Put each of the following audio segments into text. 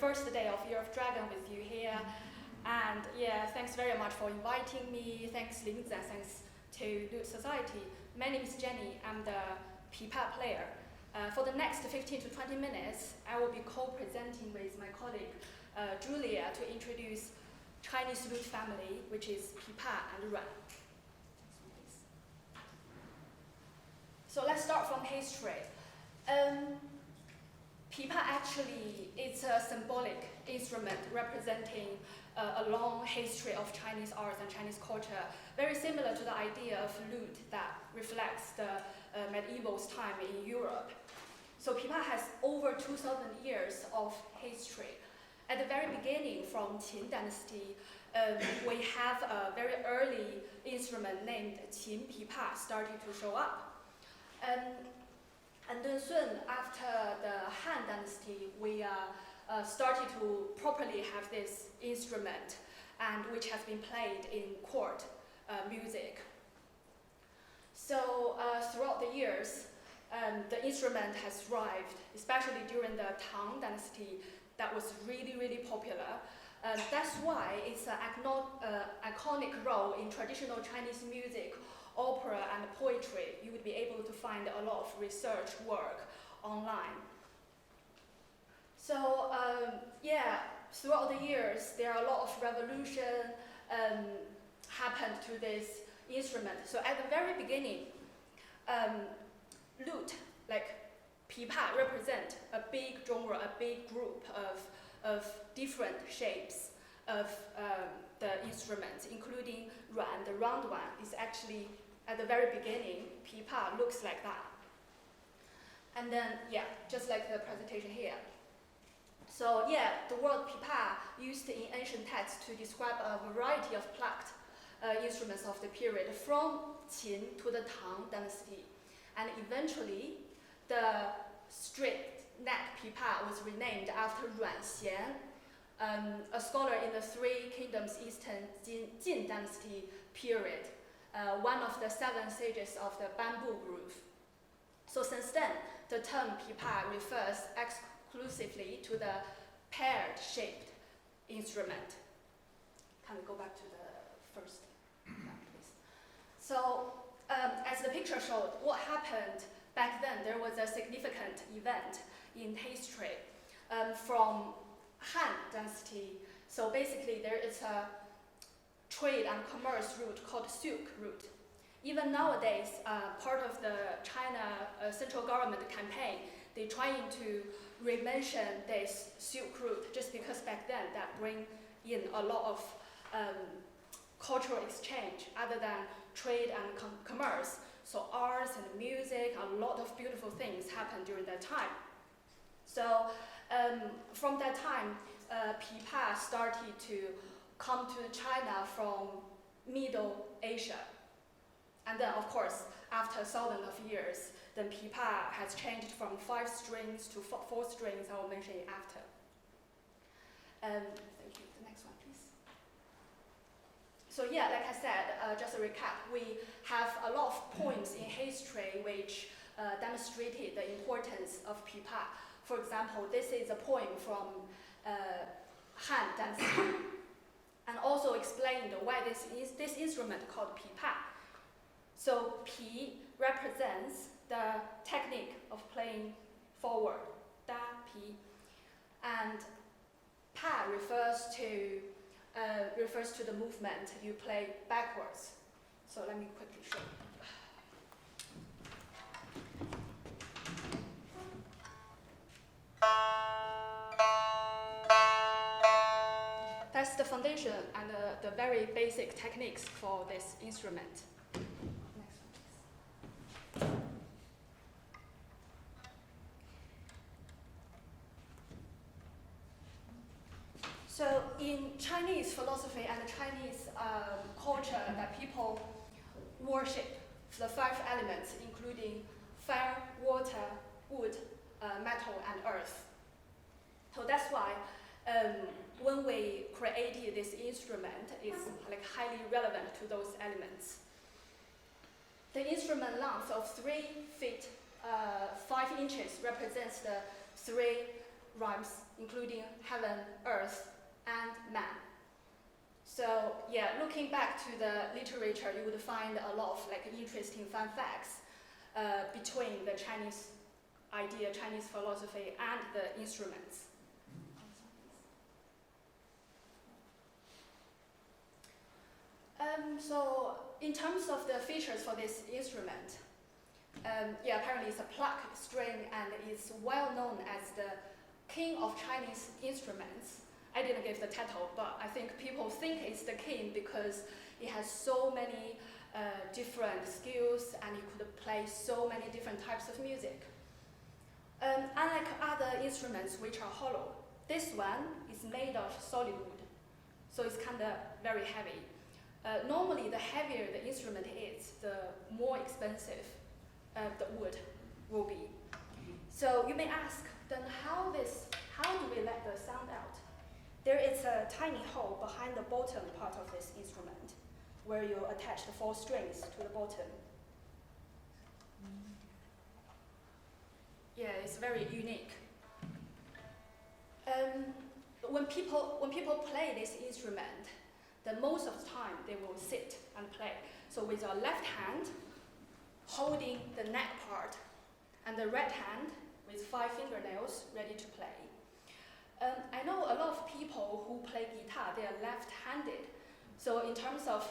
first day of Year of Dragon with you here. And yeah, thanks very much for inviting me. Thanks Lingze, thanks to Lute Society. My name is Jennie, I'm the Pipa player. For the next 15 to 20 minutes, I will be co-presenting with my colleague Julia to introduce Chinese Lute family, which is Pipa and Ruan. So let's start from history. Pipa actually is a symbolic instrument representing a long history of Chinese arts and Chinese culture, very similar to the idea of lute that reflects the medieval time in Europe. So Pipa has over 2,000 years of history. At the very beginning, from Qin dynasty, we have a very early instrument named Qin Pipa starting to show up. And then soon after the Han dynasty, we started to properly have this instrument, and which has been played in court music. So throughout the years, the instrument has thrived, especially during the Tang dynasty. That was really, really popular. That's why it's an iconic role in traditional Chinese music, opera, and poetry. You would be able to find a lot of research work online. So yeah, throughout the years, there are a lot of revolution happened to this instrument. So at the very beginning, lute, like Pipa, represent a big genre, a big group of different shapes of the instruments, including Ruan. The round one is actually at the very beginning. Pipa looks like that. And then, yeah, just like the presentation here. So yeah, the word Pipa used in ancient texts to describe a variety of plucked instruments of the period from Qin to the Tang dynasty. And eventually, the straight neck Pipa was renamed after Ruan Xian, a scholar in the Three Kingdoms Eastern Jin dynasty period, one of the 7 sages of the bamboo groove. So since then, the term Pipa refers exclusively to the paired-shaped instrument. Can we go back to the first one, please? So as the picture showed, what happened back then, there was a significant event in history from Han dynasty. So basically, there is a trade and commerce route called Silk Route. Even nowadays, part of the China central government campaign, they're trying to re-mention this Silk Route just because back then that bring in a lot of cultural exchange other than trade and commerce. So arts and music, a lot of beautiful things happened during that time. So from that time, Pipa started to come to China from Middle Asia. And then, of course, after thousands of years, then Pipa has changed from 5 strings to 4 strings. I will mention it after. Thank you. The next one, please. So yeah, like I said, just a recap, we have a lot of points in history which demonstrated the importance of Pipa. For example, this is a poem from Han dynasty, and also explained why this instrument called Pipa. So Pi represents the technique of playing forward, da, Pi, and Pa refers to the movement you play backwards. So let me quickly show you. That's the foundation and the very basic techniques for this instrument. Next one, please. So in Chinese philosophy and Chinese culture, that people worship the 5 elements, including fire, water, wood, metal, and earth. So that's why when we created this instrument, it's like highly relevant to those elements. The instrument length of 3 feet 5 inches represents the 3 rhymes, including heaven, earth, and man. So yeah, looking back to the literature, you would find a lot of like interesting fun facts between the Chinese idea, Chinese philosophy, and the instruments. So in terms of the features for this instrument, yeah, apparently it's a pluck string and it's well known as the king of Chinese instruments. I didn't give the title, but I think people think it's the king because it has so many different skills and it could play so many different types of music. Unlike other instruments which are hollow, this one is made of solid wood, so it's kind of very heavy. Normally, the heavier the instrument is, the more expensive the wood will be. So you may ask, then how do we let the sound out? There is a tiny hole behind the bottom part of this instrument where you attach the 4 strings to the bottom. Yeah, it's very unique. When people play this instrument, most of the time they will sit and play. So with your left hand holding the neck part, and the right hand with 5 fingernails ready to play. I know a lot of people who play guitar, they are left-handed. So in terms of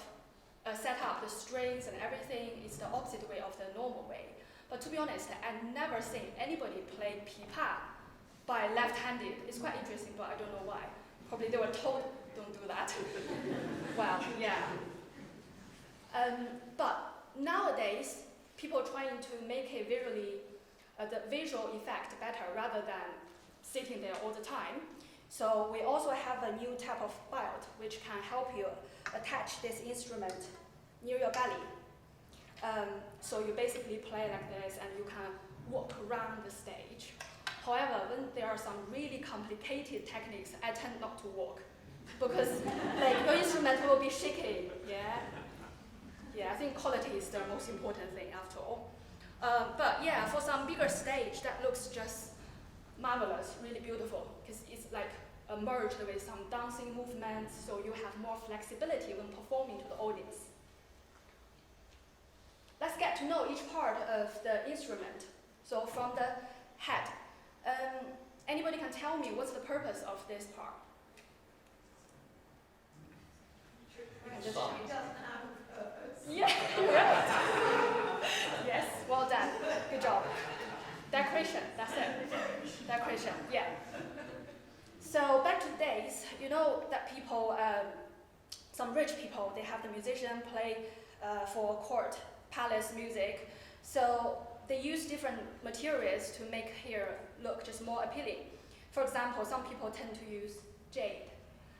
set up, the strings and everything, it's the opposite way of the normal way. But to be honest, I've never seen anybody play pipa by left-handed. It's quite interesting, but I don't know why. Probably they were told, don't do that. Well, yeah. But nowadays, people are trying to make it the visual effect better rather than sitting there all the time. So we also have a new type of belt which can help you attach this instrument near your belly. So you basically play like this and you can walk around the stage. However, when there are some really complicated techniques, I tend not to walk because like your instrument will be shaking. Yeah, I think quality is the most important thing after all. But yeah, for some bigger stage, that looks just marvelous, really beautiful, because it's like merged with some dancing movements, so you have more flexibility when performing to the audience. Let's get to know each part of the instrument. So from the head, anybody can tell me what's the purpose of this part? It doesn't have a purpose. Yeah, right. Yes, well done. Good job. Decoration, that's it. Decoration, yeah. So back to the days, you know that people, some rich people, they have the musician play for court, palace music. So they use different materials to make hair look just more appealing. For example, some people tend to use jade,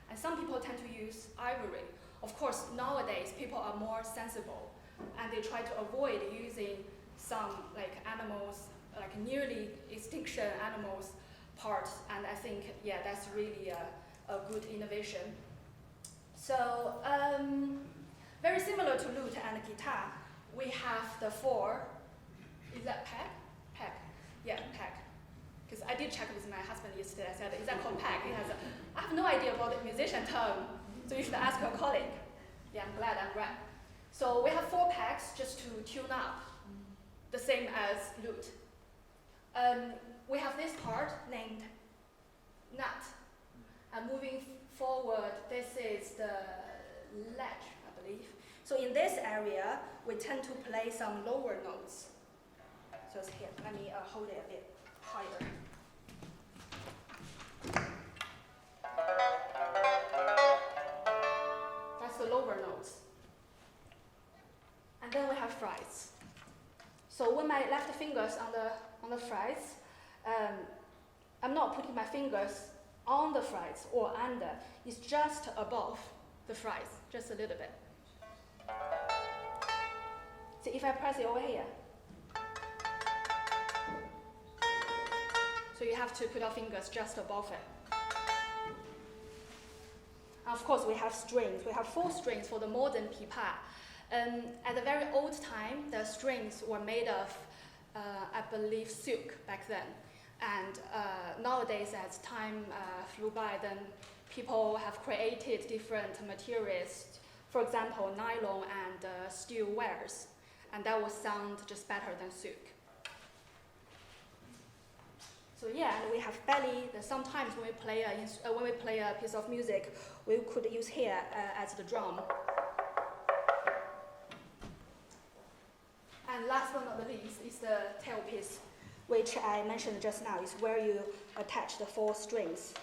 and some people tend to use ivory. Of course, nowadays, people are more sensible, and they try to avoid using some like animals, like nearly extinction animals parts, and I think, yeah, that's really a good innovation. So, very similar to lute and guitar, we have the 4, is that peg? Peg, yeah, peg. Because I did check with my husband yesterday, I said, is that called peg? He has I have no idea about the musician term, so you should ask your colleague. Yeah, I'm glad I'm right. So we have 4 pegs just to tune up, the same as lute. We have this part named nut. And moving forward, this is the ledge, I believe. So in this area, we tend to play some lower notes. So it's here, let me hold it a bit higher. That's the lower notes. And then we have frets. So when my left fingers on the frets, I'm not putting my fingers on the frets or under. It's just above the frets, just a little bit. So if I press it over here, so you have to put your fingers just above it. And of course, we have strings. We have 4 strings for the modern pipa. At the very old time, the strings were made of, I believe, silk back then. And nowadays, as time flew by, then people have created different materials. For example, nylon and steel wares, and that will sound just better than silk. So yeah, and we have belly. Sometimes when we play a piece of music, we could use here as the drum. And last but not the least is the tailpiece, which I mentioned just now, is where you attach the 4 strings.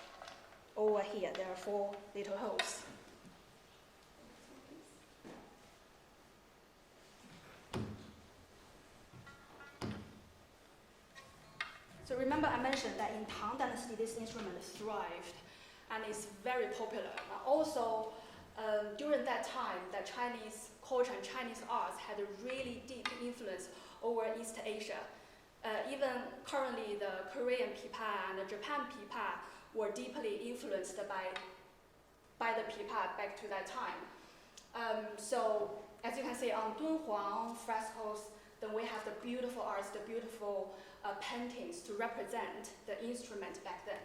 Over here, there are 4 little holes. So remember I mentioned that in Tang Dynasty, this instrument thrived and is very popular. Also, during that time, the Chinese culture and Chinese arts had a really deep influence over East Asia. Even currently, the Korean pipa and the Japan pipa were deeply influenced by the pipa back to that time. So as you can see on Dunhuang frescoes, then we have the beautiful arts, the beautiful paintings to represent the instrument back then.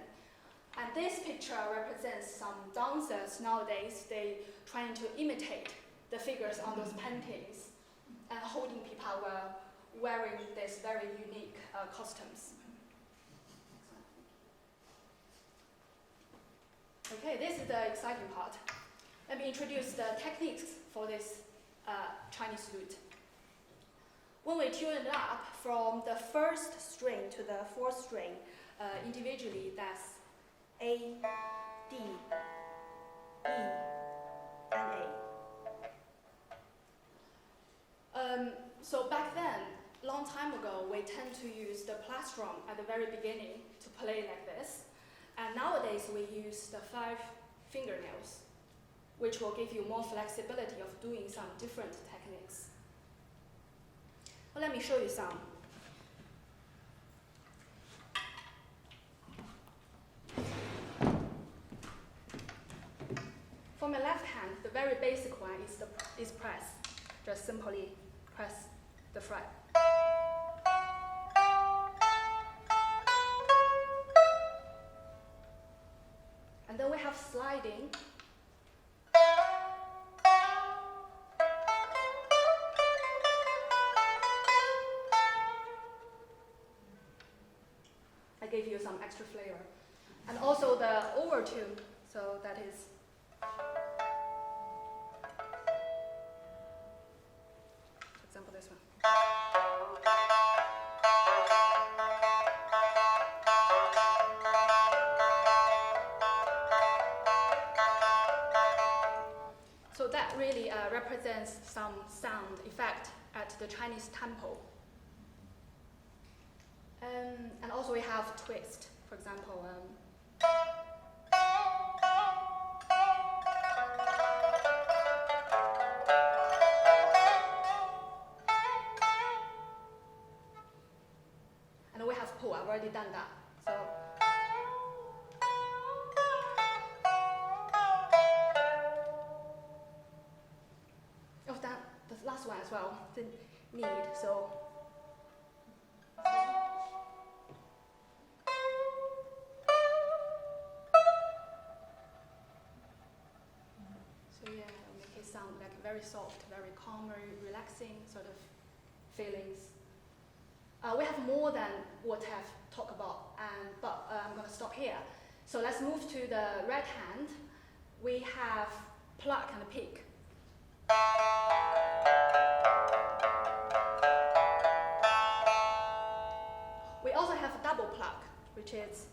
And this picture represents some dancers nowadays. They trying to imitate the figures on those paintings and holding pipa while wearing these very unique costumes. Okay, this is the exciting part. Let me introduce the techniques for this Chinese lute. When we tune it up from the 1st string to the 4th string individually, that's A, D, E, and A. So back then, long time ago, we tend to use the plastron at the very beginning to play like this. And nowadays, we use the 5 fingernails, which will give you more flexibility of doing some different techniques. Well, let me show you some. For my left hand, the very basic one is press. Just simply press the fret. And then we have sliding. I gave you some extra flavor. And also the overtune, so that is. For example, this one. So that really represents some sound effect at the Chinese temple. And also we have twist, for example. And we have pull, I've already done that. So. Oh, that, the last one as well, the need, so. So yeah, it'll make it sound like very soft, very calm, very relaxing sort of feelings. We have more than what I've talked about, but I'm going to stop here. So let's move to the right hand. We have pluck and pick. We also have a double pluck, which is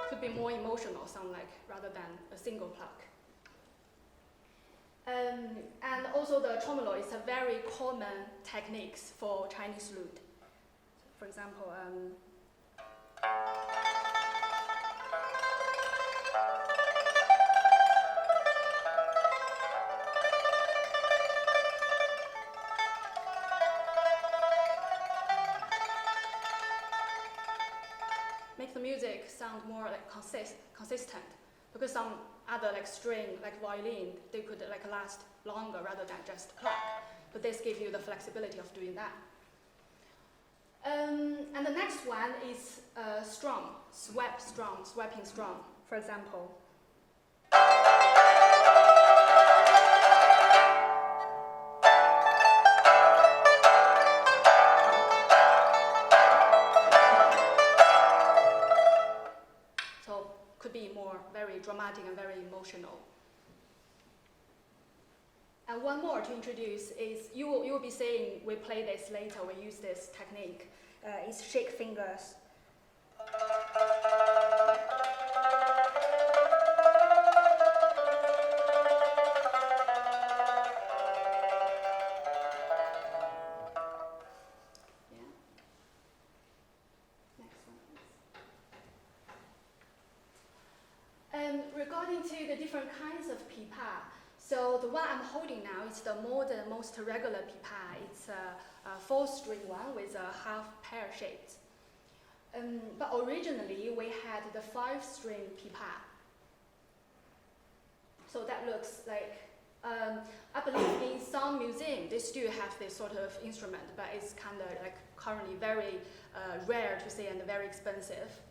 could be more emotional sound like rather than a single pluck. And also the tremolo is a very common technique for Chinese lute. For example, make the music sound more like consistent, because some other like string, like violin, they could like last longer rather than just pluck. But this gives you the flexibility of doing that. And the next one is strum, swapping strum, for example. So could be more very dramatic and very emotional. And one more to introduce is, you will be seeing, we play this later, we use this technique. It's shake fingers. Yeah. Next one, please. Regarding to the different kinds of pipa, so the one I'm holding now is the modern, most regular pipa. It's a 4-string one with a half pear shaped. But originally we had the 5-string pipa. So that looks like, I believe in some museums they still have this sort of instrument, but it's kind of like currently very rare to see and very expensive.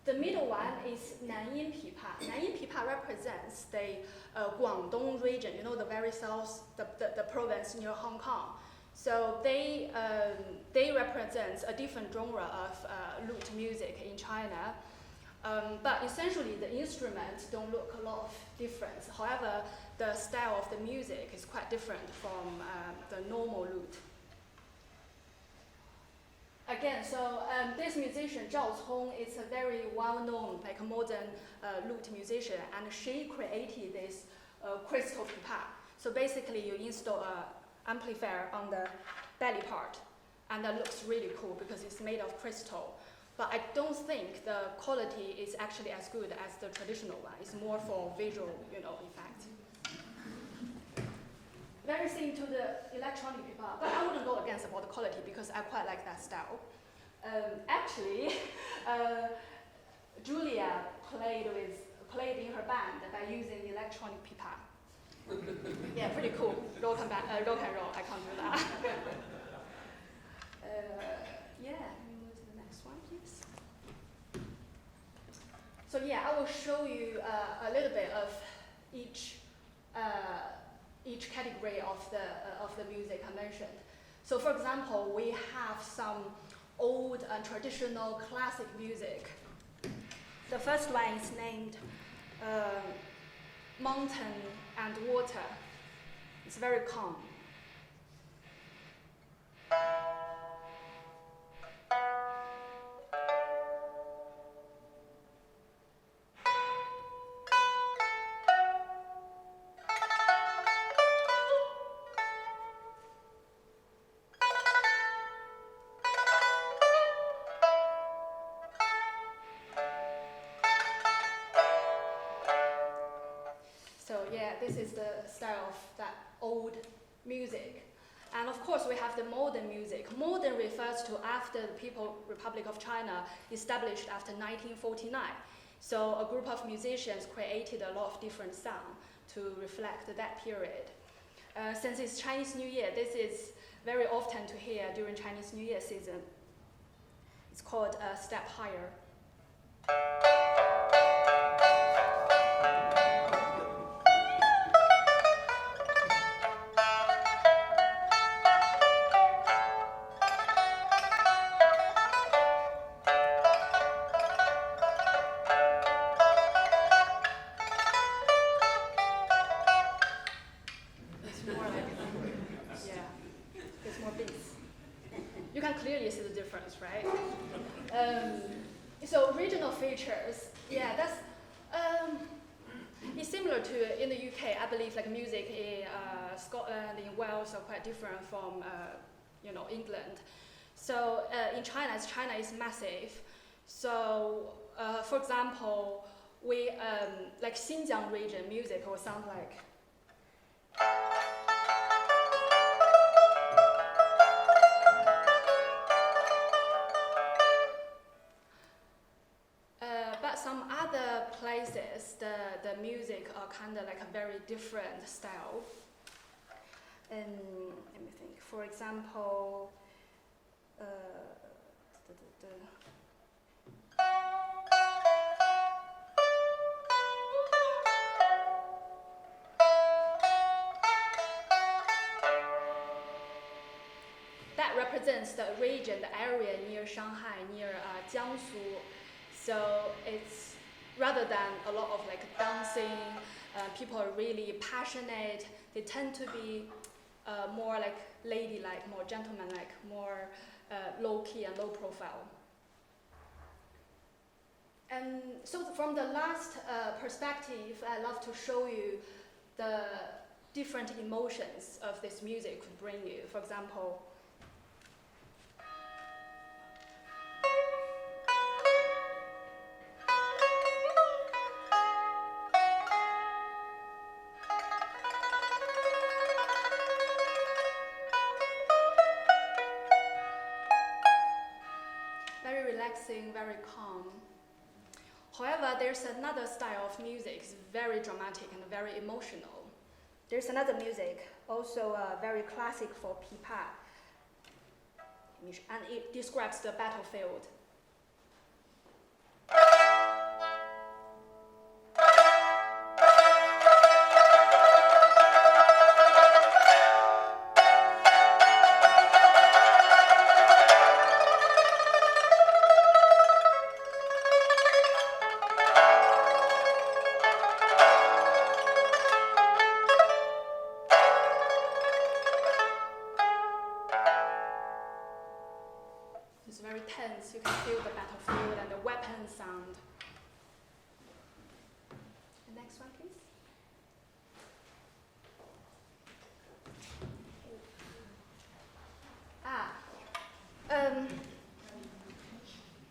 The middle one is Nanyin Pipa. Nanyin Pipa represents the Guangdong region, you know, the very south, the province near Hong Kong. So they represent a different genre of lute music in China. But essentially the instruments don't look a lot of difference. However, the style of the music is quite different from the normal lute. Again, so this musician, Zhang is a very well-known, like modern lute musician, and she created this crystal pipa. So basically you install an amplifier on the belly part, and that looks really cool because it's made of crystal. But I don't think the quality is actually as good as the traditional one. It's more for visual, effect. Very similar to the electronic pipa, but I wouldn't go against about the quality because I quite like that style. Actually, Julia played in her band by using electronic pipa. Yeah, pretty cool. Rock and roll. I can't do that. Yeah, let me move to the next one, please. So yeah, I will show you a little bit of each category of the music I mentioned. So for example, we have some old and traditional classic music. The first one is named Mountain and Water. It's very calm. So yeah, this is the style of that old music. And of course we have the modern music. Modern refers to after the People's Republic of China established after 1949. So a group of musicians created a lot of different sounds to reflect that period. Since it's Chinese New Year, this is very often to hear during Chinese New Year season. It's called Step Higher. You can clearly see the difference, right? So regional features, yeah, that's it's similar to in the UK. I believe like music in Scotland, in Wales are quite different from England. So in China, as China is massive, so for example, we like Xinjiang region music will sound like. But some other places, kind of like a very different style. And let me think. For example, that represents the region, the area near Shanghai, near Jiangsu. So it's rather than a lot of like dancing, people are really passionate. They tend to be more like ladylike, more gentlemanlike, more low-key and low profile. And so from the last perspective, I love to show you the different emotions of this music could bring you. For example, very calm. However, there's another style of music, it's very dramatic and very emotional. There's another music, also very classic for Pipa, and it describes the battlefield. You can feel the battlefield and the weapon sound. The next one, please.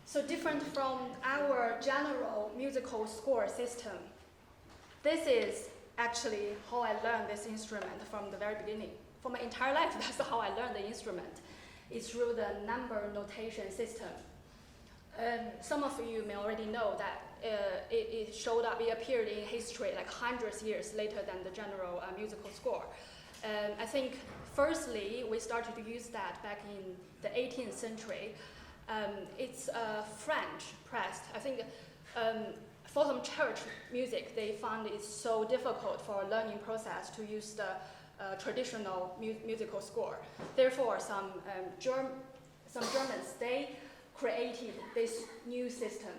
So different from our general musical score system, this is actually how I learned this instrument from the very beginning. For my entire life, that's how I learned the instrument. It's through the number notation system. Some of you may already know that it showed up, it appeared in history like hundreds of years later than the general musical score. I think firstly, we started to use that back in the 18th century. It's French pressed. I think for some church music, they found it so difficult for a learning process to use the traditional musical score. Therefore, some Germans, they created this new system.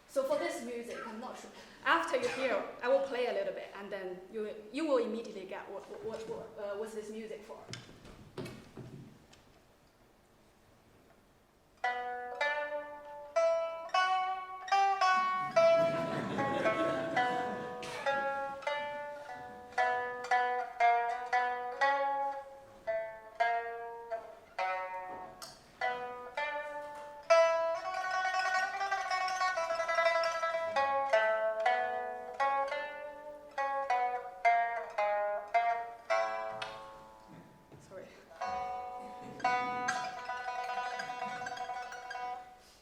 So for this music, I'm not sure. After you hear, I will play a little bit, and then you will immediately get what's this music for.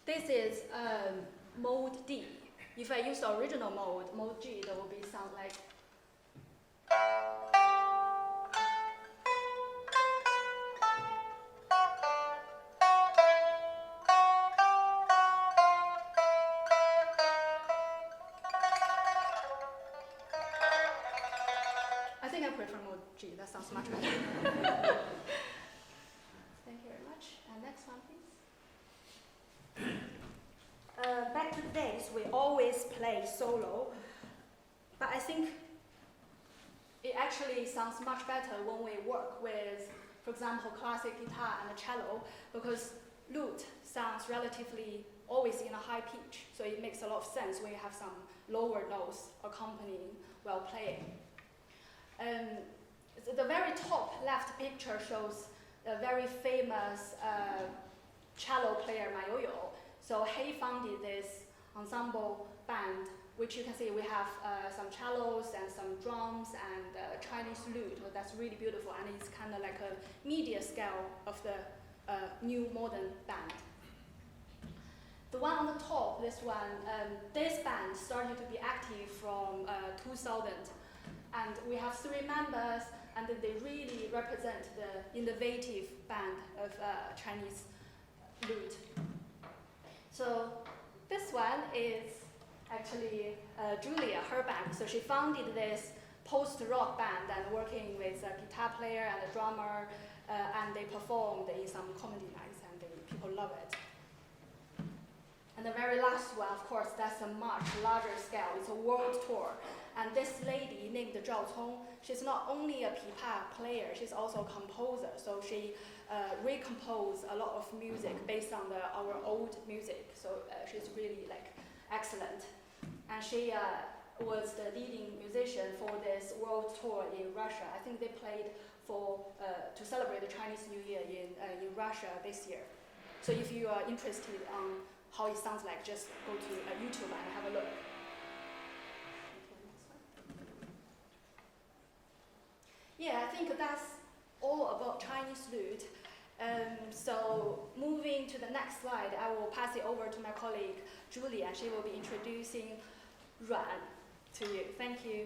This is mode D. If I use the original mode G, that will be sound like. I think I prefer mode G. That sounds much better. Thank you very much. And next one, please. Back to the days, we always play solo, but I think it actually sounds much better when we work with, for example, classic guitar and a cello, because lute sounds relatively always in a high pitch, so it makes a lot of sense when you have some lower notes accompanying while playing. The very top left picture shows a very famous cello player, Mayoyo. So he founded this ensemble band, which you can see we have some cellos and some drums and Chinese lute. That's really beautiful, and it's kind of like a media scale of the new modern band. The one on the top, this one, this band started to be active from 2000, and we have 3 members, and they really represent the innovative band of Chinese lute. So this one is actually Julia, her band. So she founded this post-rock band and working with a guitar player and a drummer, and they performed in some comedy nights, and people love it. And the very last one, of course, that's a much larger scale. It's a world tour. And this lady named Zhao Cong, she's not only a pipa player, she's also a composer. So she recomposed a lot of music based on our old music. So she's really excellent. And she was the leading musician for this world tour in Russia. I think they played to celebrate the Chinese New Year in Russia this year. So if you are interested on how it sounds like, just go to YouTube and have a look. Yeah, I think that's all about Chinese lute. So moving to the next slide, I will pass it over to my colleague Julie, and she will be introducing Ruan to you. Thank you.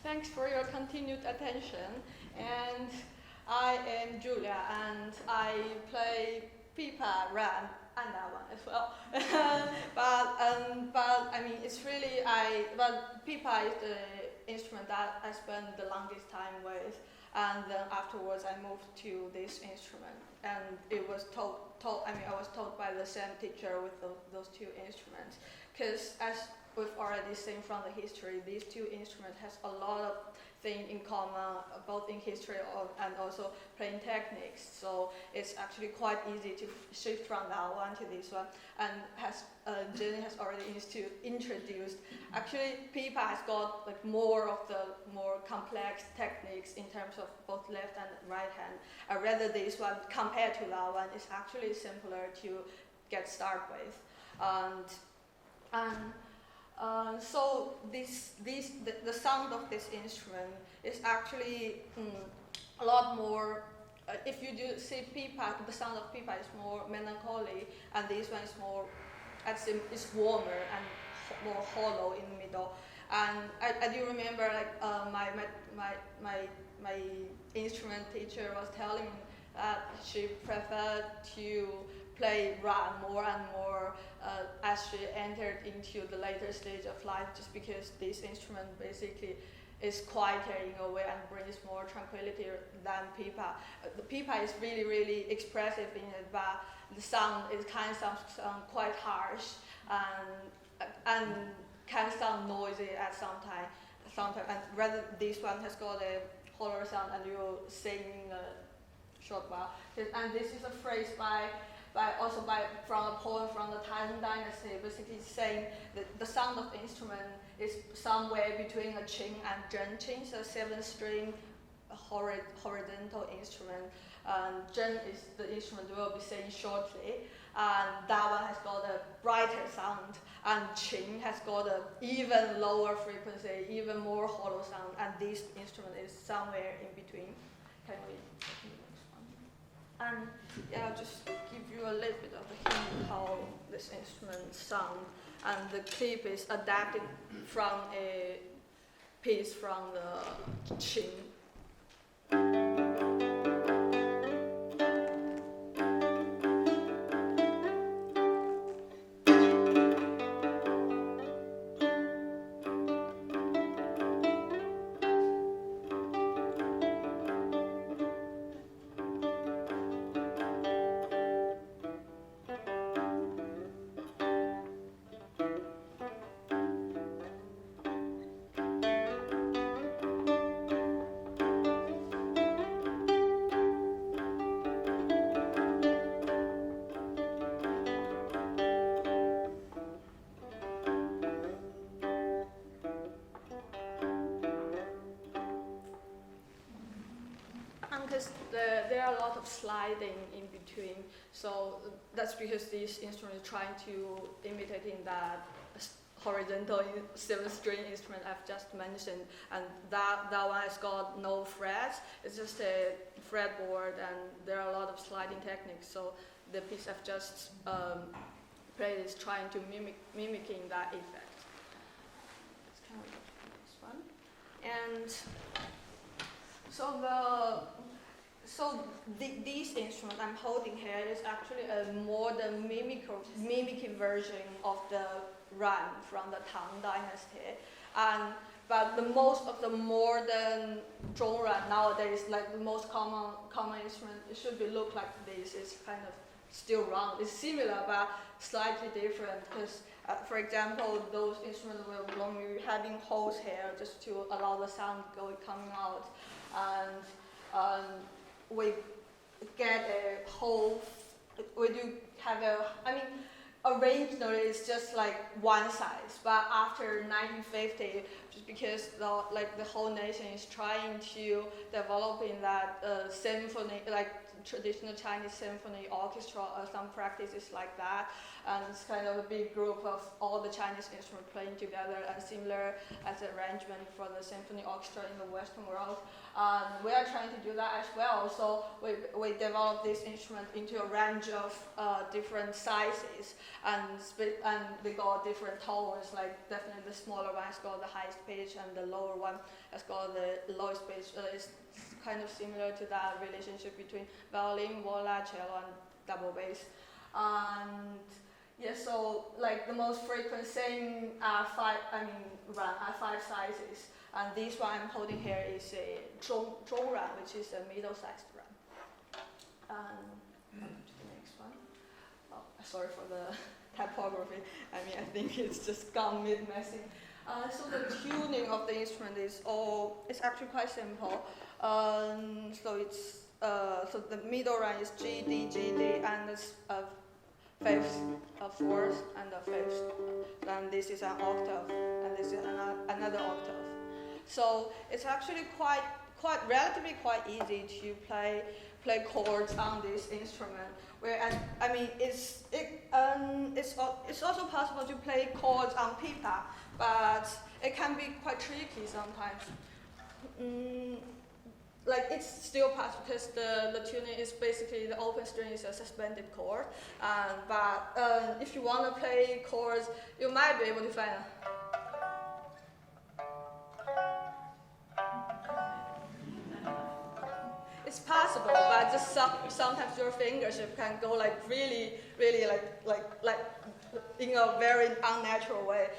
Thanks for your continued attention. And I am Julia, and I play Pipa, Ruan, and that one as well. but I mean, it's really but Pipa is the instrument that I spent the longest time with, and then afterwards I moved to this instrument, and it was I was taught by the same teacher with those 2 instruments, because as we've already seen from the history, these 2 instruments has a lot of things in common, both in history and also playing techniques. So it's actually quite easy to shift from that one to this one. And Jennie has already introduced, actually Pipa has got more of the more complex techniques in terms of both left and right hand. Rather this one, compared to that one, is actually simpler to get started with. So the sound of this instrument is actually a lot more. If you do see Pipa, the sound of Pipa is more melancholy, and this one is more, it's warmer and more hollow in the middle. And I do remember my instrument teacher was telling me that she preferred to play Ruan more and more as she entered into the later stage of life, just because this instrument basically is quieter in a way and brings more tranquility than Pipa. The Pipa is really, really expressive in it, but the sound is kind of sound quite harsh and can sound noisy at sometimes. And rather this one has got a hollow sound, and you'll sing in a short while. And this is a phrase from a poem from the Tang Dynasty, basically saying that the sound of the instrument is somewhere between a qing and zheng. Qing is a 7-string horizontal instrument. Zheng is the instrument we'll be saying shortly. And that one has got a brighter sound, and qing has got an even lower frequency, even more hollow sound, and this instrument is somewhere in between. Can we? And yeah, I'll just give you a little bit of a hint how this instrument sounds. And the clip is adapted from a piece from the Qing. there are a lot of sliding in between. So that's because this instrument is trying to imitating that horizontal 7-string instrument I've just mentioned, and that one has got no frets. It's just a fretboard, and there are a lot of sliding techniques. So the piece I've just played is trying to mimicking that effect. Let's kind of the next one. And this instrument I'm holding here is actually a modern mimicking version of the Ruan from the Tang Dynasty, but the most of the modern genre nowadays, like the most common instrument, it should be look like this. It's kind of still round. It's similar but slightly different because, for example, those instruments will be having holes here just to allow the sound coming out, and we get a whole. We do have originally it's just like one size, but after 1950, just because the whole nation is trying to develop in that symphony, like traditional Chinese symphony orchestra or some practices like that, and it's kind of a big group of all the Chinese instruments playing together, and similar as arrangement for the symphony orchestra in the Western world. We are trying to do that as well, so we developed this instrument into a range of different sizes, and they got different tones, like definitely the smaller one has got the highest pitch, and the lower one has got the lowest pitch. It's kind of similar to that relationship between violin, viola, cello, and double bass. And yeah, so like the most frequent same are Ruan are 5 sizes. And this one I'm holding here is a Zhong Ruan, which is a middle-sized Ruan. To the next one. Oh, sorry for the typography. I think it's just gone messy. So the tuning of the instrument it's actually quite simple. So it's so the middle Ruan is G D G D, and it's a fifth, a fourth, and a fifth. And this is an octave, and this is another octave. So it's actually relatively quite easy to play chords on this instrument. Whereas it's also possible to play chords on Pipa, but it can be quite tricky sometimes. It's still possible because the tuning is basically the open string is a suspended chord. But if you want to play chords, you might be able to find it's possible, but just sometimes your fingers can go really like in a very unnatural way,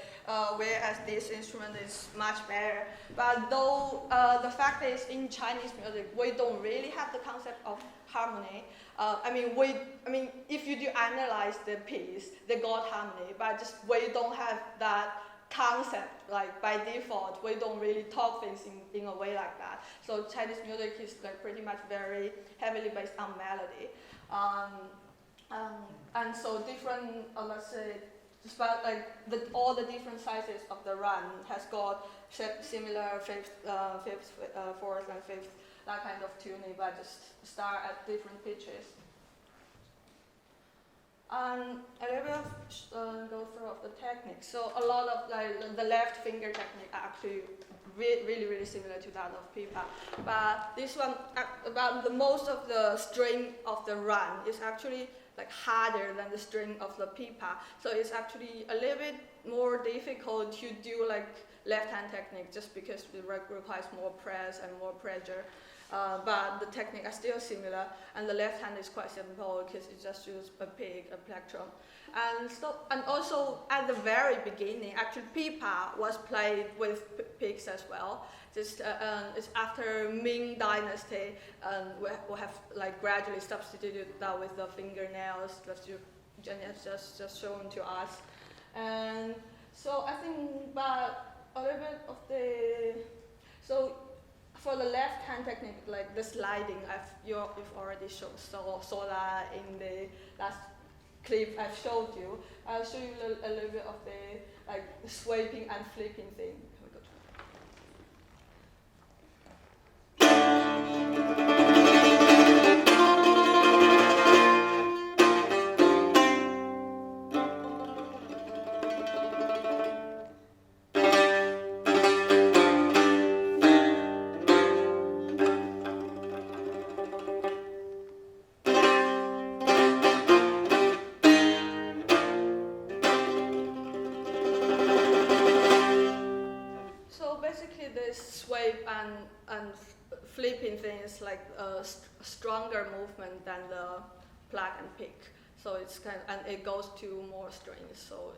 whereas this instrument is much better. But though the fact is, in Chinese music, we don't really have the concept of harmony. If you do analyze the piece, they got harmony, but just we don't have that concept. Like by default, we don't really talk things in a way like that. So Chinese music is pretty much very heavily based on melody. And so different, let's say, just about all the different sizes of the Ruan has got similar fifth, fourth, and fifth, that kind of tuning, but just start at different pitches. And a little bit of go through of the technique. So a lot of the left finger technique are actually really similar to that of Pipa. But this one, about the most of the string of the Ruan is actually harder than the string of the Pipa. So it's actually a little bit more difficult to do left-hand technique just because it requires more press and more pressure. But the technique are still similar, and the left hand is quite simple because it just uses a plectrum. And also at the very beginning, actually Pipa was played with picks as well. Just it's after Ming Dynasty, we have gradually substituted that with the fingernails that Jennie has just shown to us. And so I think, but a little bit of for the left hand technique, the sliding, you've already saw that in the last clip I've showed you. I'll show you a little bit of the sweeping and flipping thing. Here we go. is like a stronger movement than the pluck and pick. So it's and it goes to more strings. So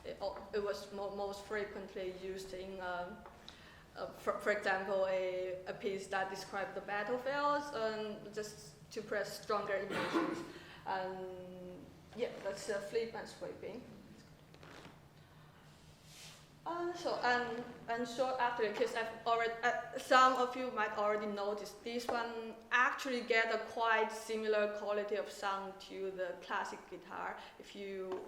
it was most frequently used in, for example, a piece that described the battlefields and just to press stronger emotions. And yeah, that's flip and sweeping. And short after, because I've already, some of you might already notice this one actually get a quite similar quality of sound to the classic guitar. If you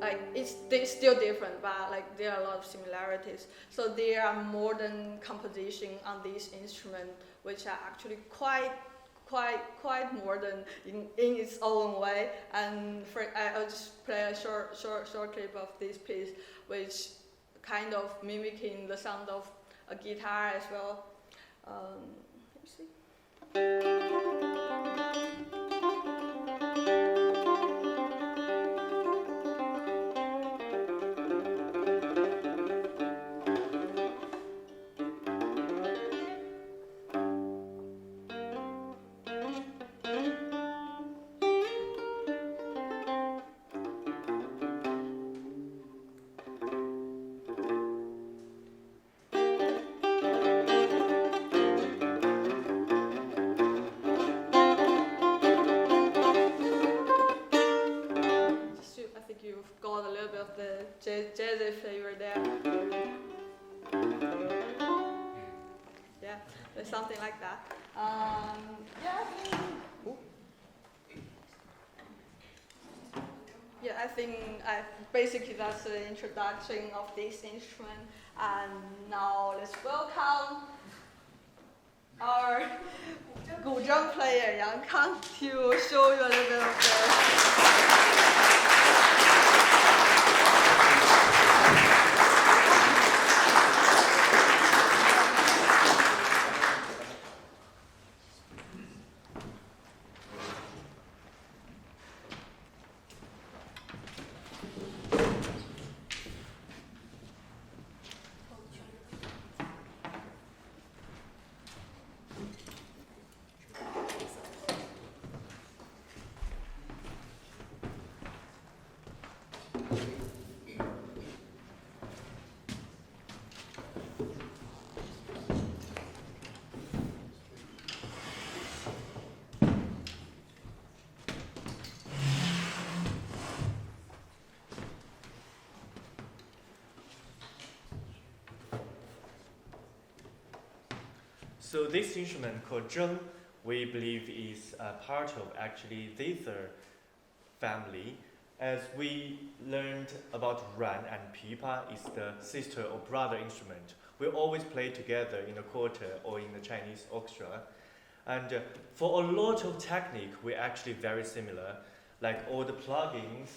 like, it's still different, but like there are a lot of similarities. So there are modern composition on this instrument, which are actually quite modern in its own way. And I'll just play a short clip of this piece, which kind of mimicking the sound of a guitar as well. Let me see. Got a little bit of the jazzy flavor there. Yeah, there's something like that. I think basically that's the introduction of this instrument. And now let's welcome our Guzheng player, Kang, to show you a little bit of the. So this instrument called Zheng, we believe is a part of actually zither family. As we learned about Ruan and Pipa is the sister or brother instrument. We always play together in the quarter or in the Chinese orchestra. And for a lot of technique, we're actually very similar, like all the plugins.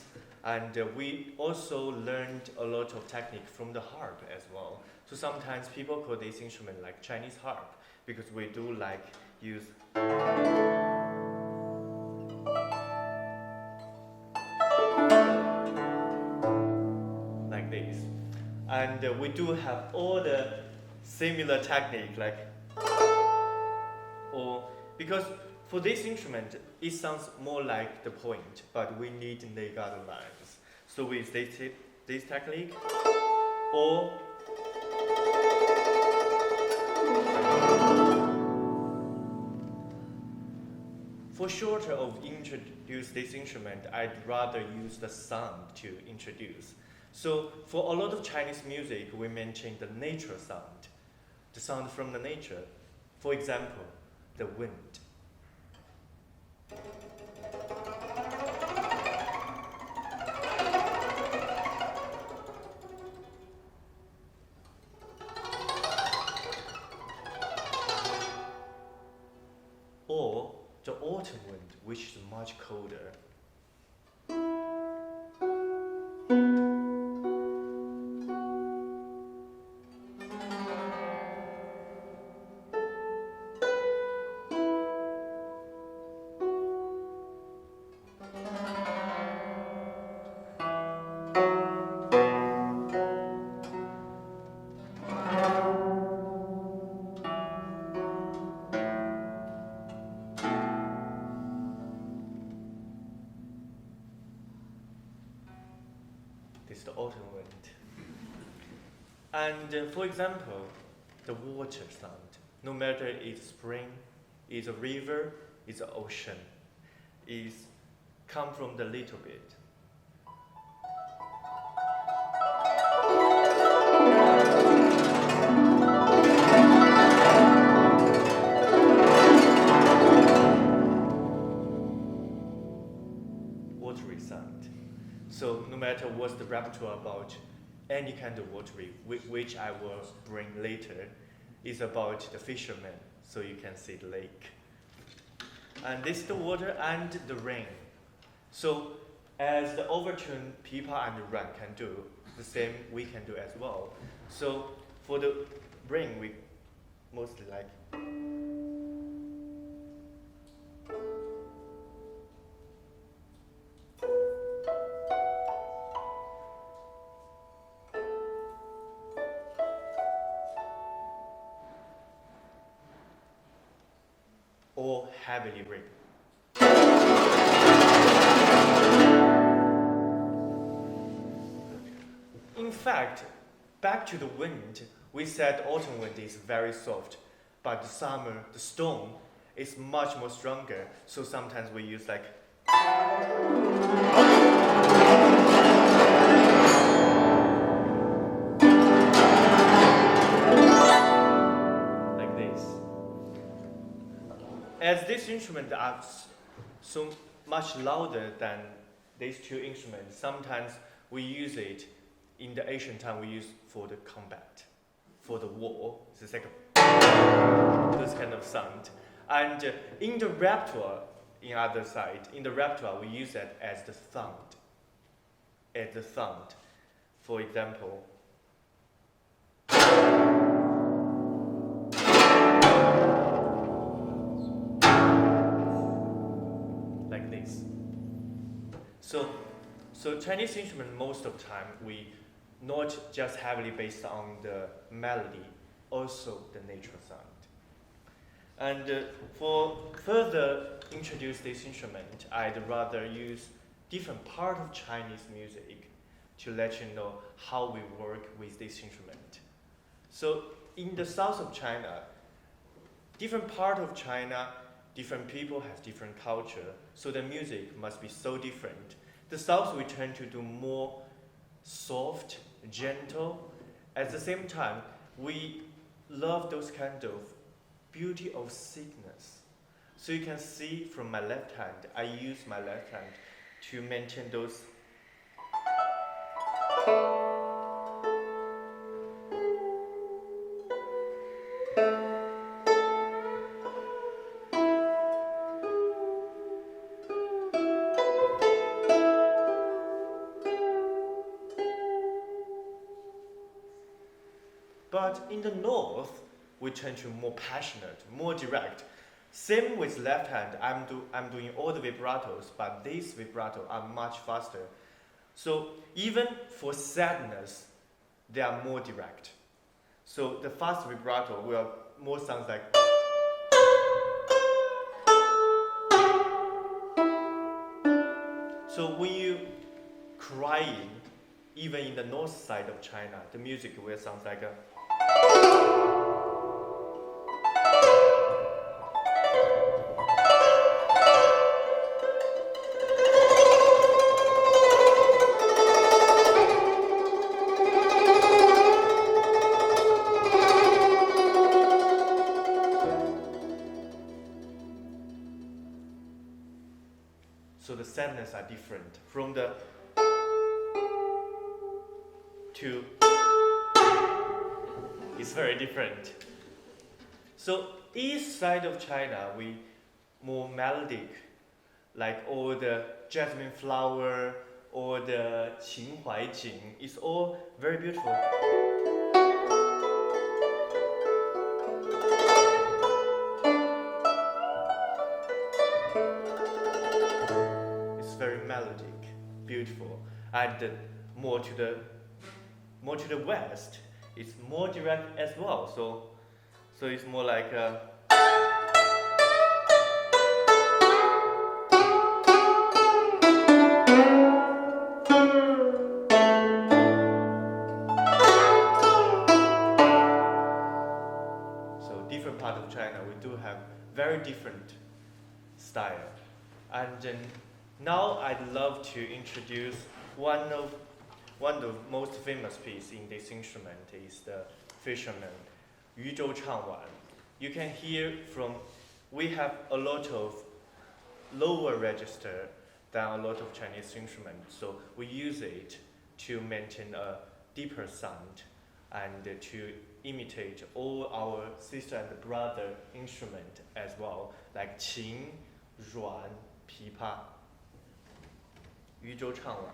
And we also learned a lot of technique from the harp as well. So sometimes people call this instrument like Chinese harp, because we do like use like this. And we do have all the similar technique, like, or because for this instrument, it sounds more like the point, but we need legato lines. So with this technique, or for shorter of introduce this instrument, I'd rather use the sound to introduce. So for a lot of Chinese music, we mention the nature sound, the sound from the nature. For example, the wind. Or the autumn wind, which is much colder. autumn wind. And for example, the water sound, no matter it's spring, it's a river, it's an ocean, is come from the little bit. Watery sound. So no matter what's the repertoire about, any kind of watery, which I will bring later, is about the fishermen, so you can see the lake. And this is the water and the rain. So as the overtune Pipa and Ruan can do, the same we can do as well. So for the rain, we mostly like. Or heavily rain. In fact, back to the wind, we said autumn wind is very soft, but the summer, the storm, is much more stronger. So sometimes we use like. Like this. As these instruments are so much louder than these two instruments, sometimes we use it in the ancient time. We use for the combat, for the war. It's like this kind of sound. And in the repertoire, in other side, in the repertoire, we use it as the sound. As the sound. For example. Like this. So Chinese instrument, most of the time, we not just heavily based on the melody, also the natural sound. And for further introduce this instrument, I'd rather use different part of Chinese music to let you know how we work with this instrument. So in the south of China, different part of China, different people have different culture, so the music must be so different. The south we tend to do more soft, gentle. At the same time, we love those kind of beauty of sickness. So you can see from my left hand, I use my left hand to maintain those. But in the north, we turn to more passionate, more direct. Same with left hand, I'm doing all the vibratos, but these vibrato are much faster. So even for sadness, they are more direct. So the fast vibrato will more sounds like. So when you crying, even in the north side of China, the music will sound like a. So the sadness are different from the to. It's very different. So east side of China, we more melodic, like all the jasmine flower or the Qinghuai Jing. It's all very beautiful. It's very melodic, beautiful, and more to the west. It's more direct as well, so it's more like a. different style. And now I'd love to introduce one of the most famous piece in this instrument is the fisherman, 渔舟唱碗. You can hear we have a lot of lower register than a lot of Chinese instruments, so we use it to maintain a deeper sound and to imitate all our sister and brother instrument as well, like qin, ruan, pipa. 渔舟唱碗.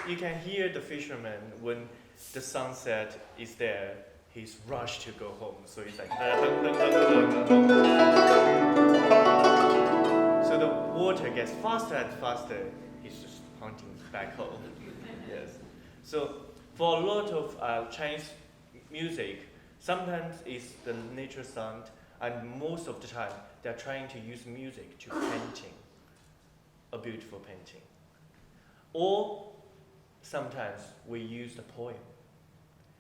You can hear the fisherman when the sunset is there, he's rushed to go home. So it's like so the water gets faster and faster. He's just hunting back home. Yes. So for a lot of Chinese music, sometimes it's the nature sound, and most of the time they're trying to use music to painting a beautiful painting. Or sometimes we use the poem.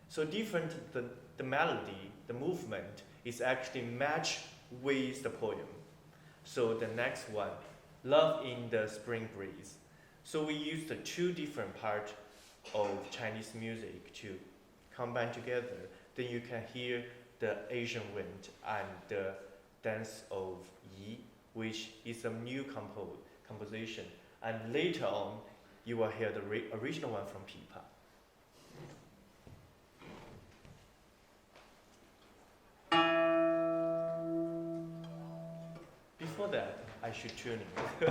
So different, the melody, the movement is actually matched with the poem. So the next one, Love in the Spring Breeze. So we use the two different parts of Chinese music to combine together. Then you can hear the Asian wind and the dance of Yi, which is a new composition. And later on, you will hear the original one from Pipa. Before that, I should tune it.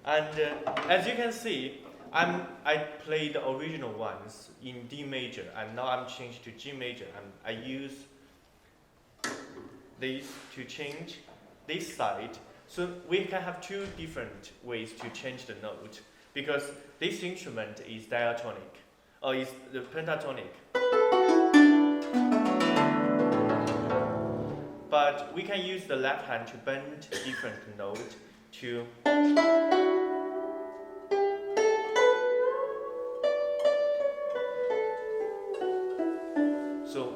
And as you can see, I played the original ones in D major, and now I'm changed to G major, and I use this to change this side. So we can have two different ways to change the note, because this instrument is diatonic, or is the pentatonic. But we can use the left hand to bend different note to so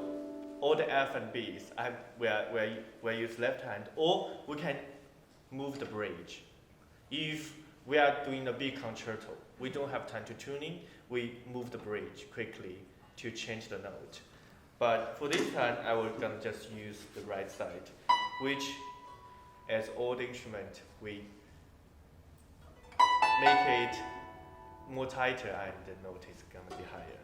all the F and B's we use left hand, or we can move the bridge. If we are doing a big concerto, we don't have time to tuning, we move the bridge quickly to change the note. But for this time, I will gonna just use the right side, which, as all the instrument, we make it more tighter and the note is gonna be higher.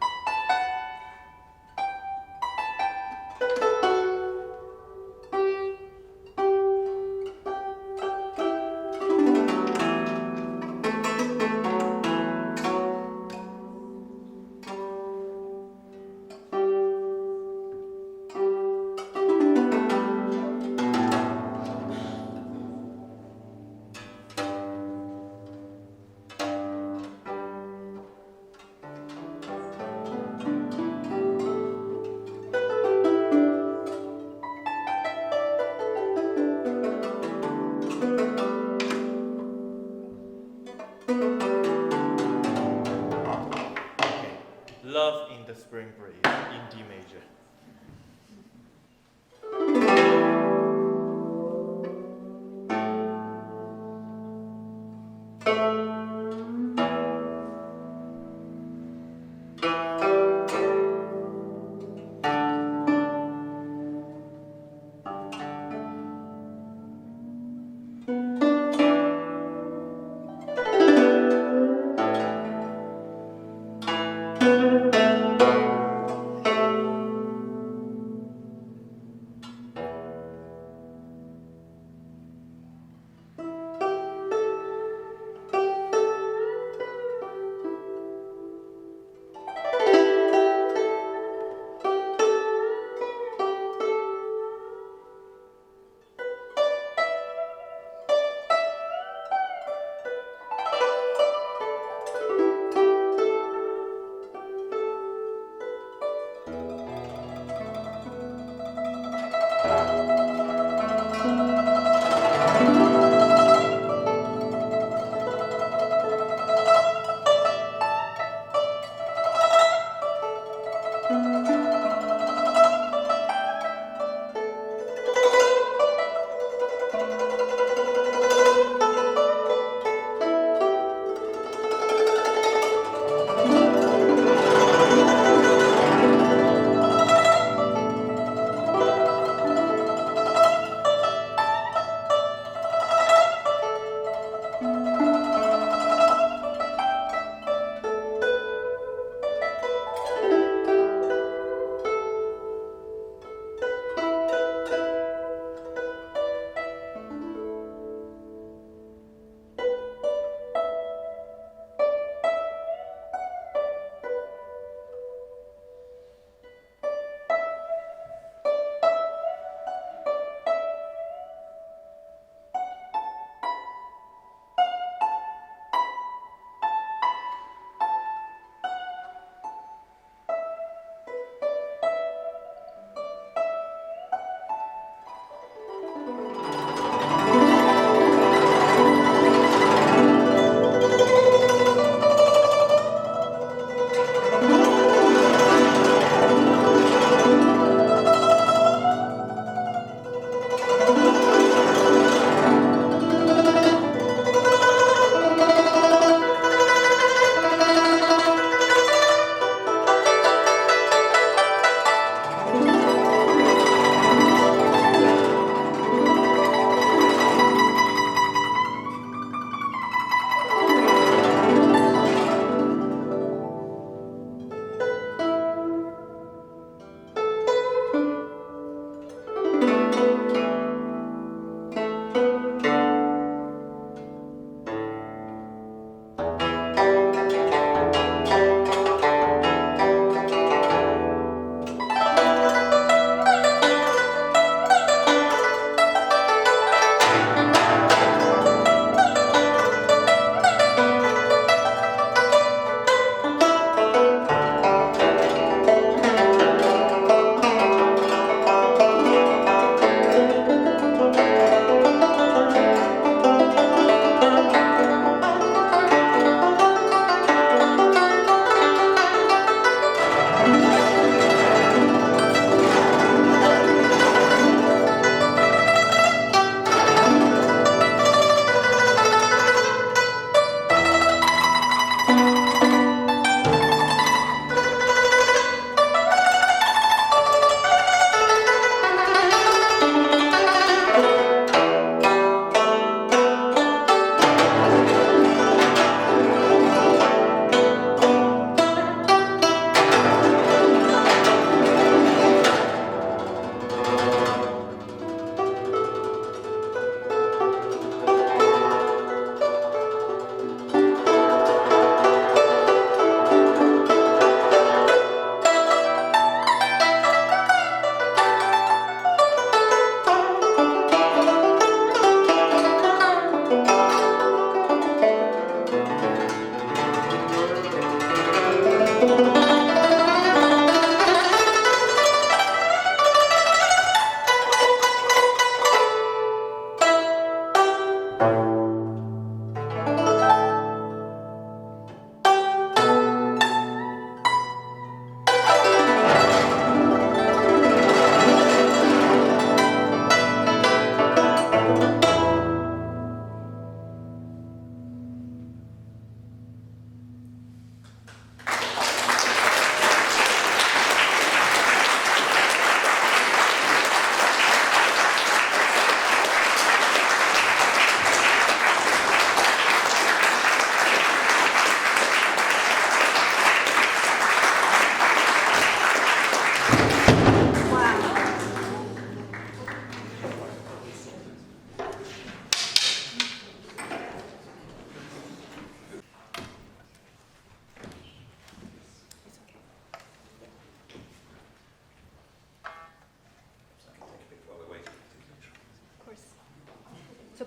Love in the Spring Breeze in D major.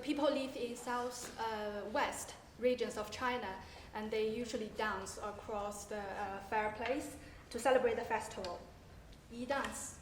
people live in west regions of China, and they usually dance across the fireplace to celebrate the festival. 一 dance.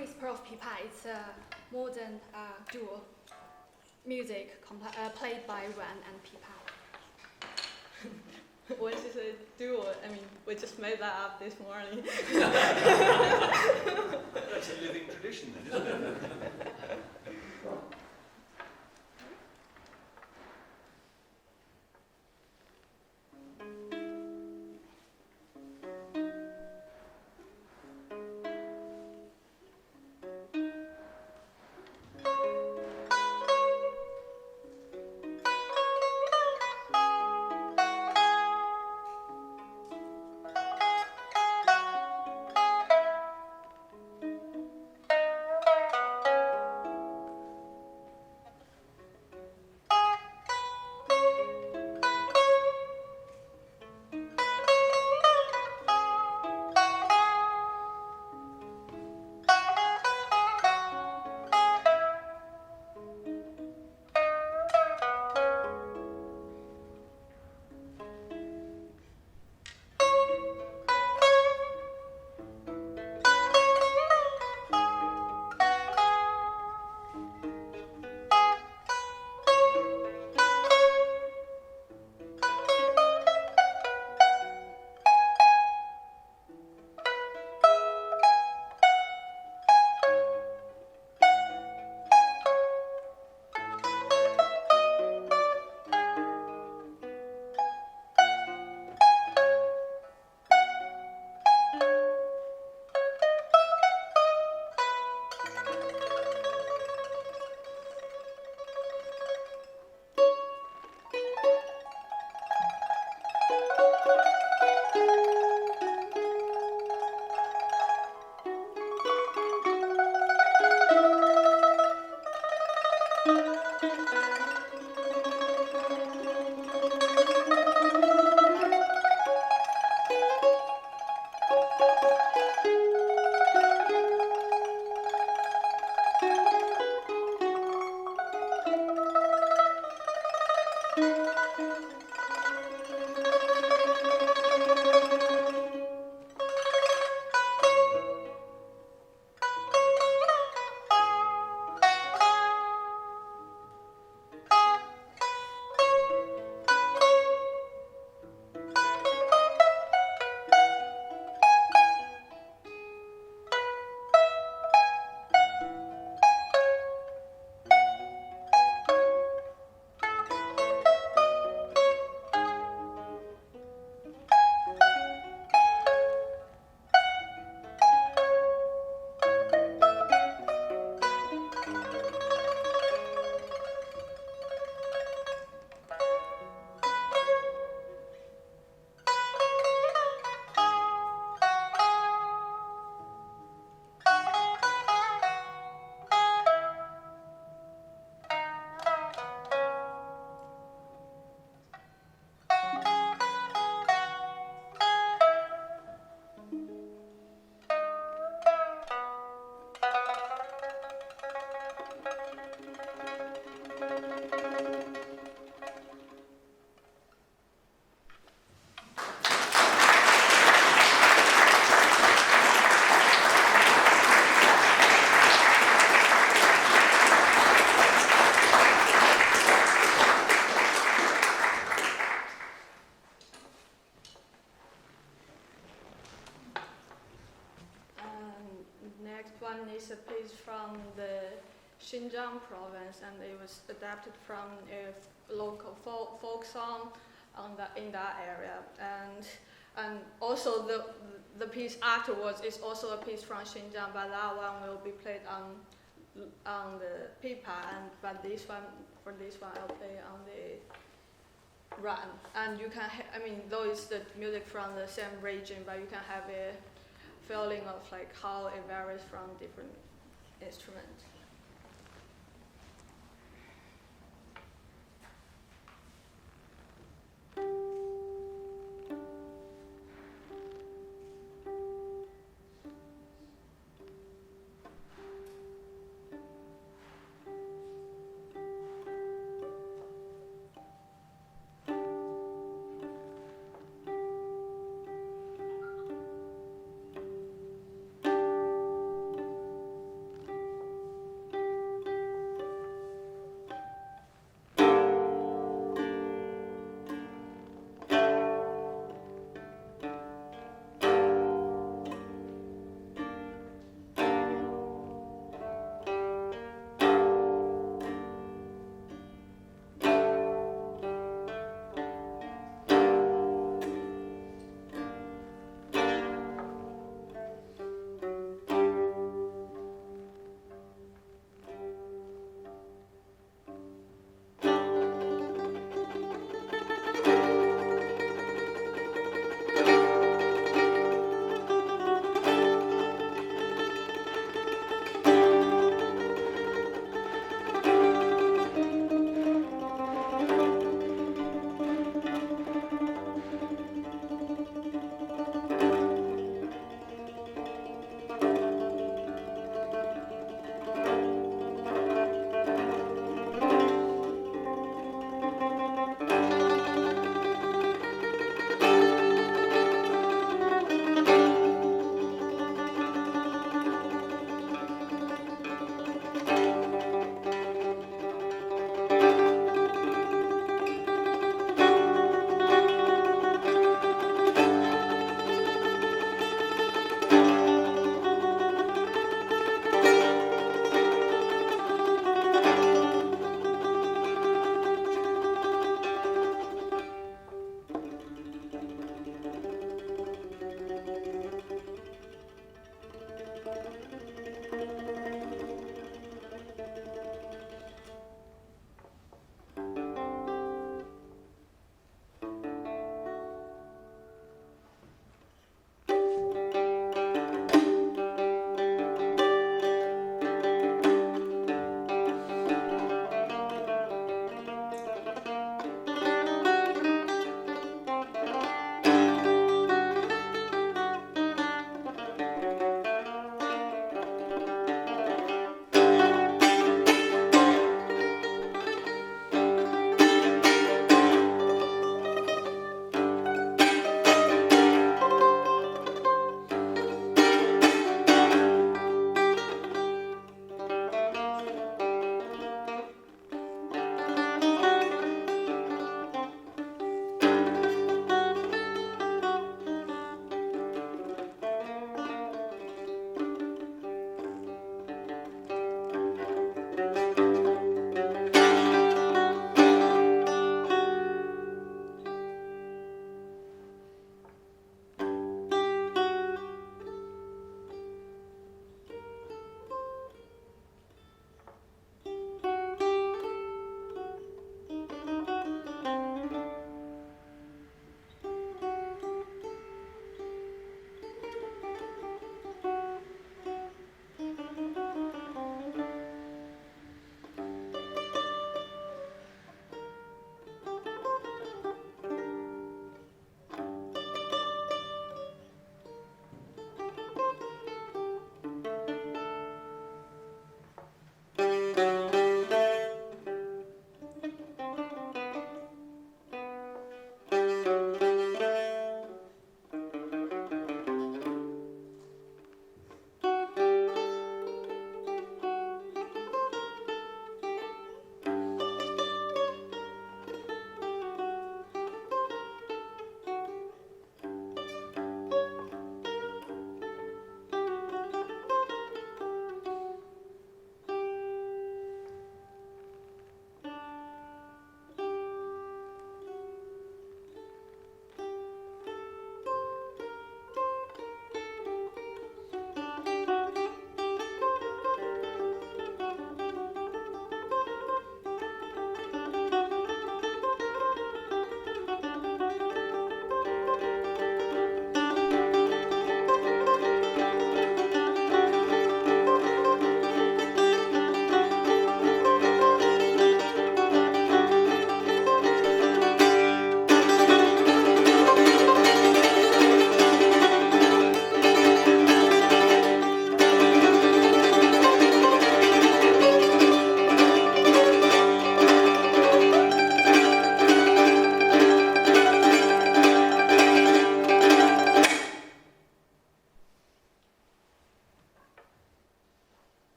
Whisper of Pipa is a modern duo music played by Ruan and Pipa. When she said duo, I mean, we just made that up this morning. That's a living tradition then, isn't it? is a piece from the Xinjiang province, and it was adapted from a local folk song in that area. And also the piece afterwards is also a piece from Xinjiang, but that one will be played on the Pipa, but for this one I'll play on the Ruan. And you can, though it's the music from the same region, but you can have a feeling of like how it varies from different instruments.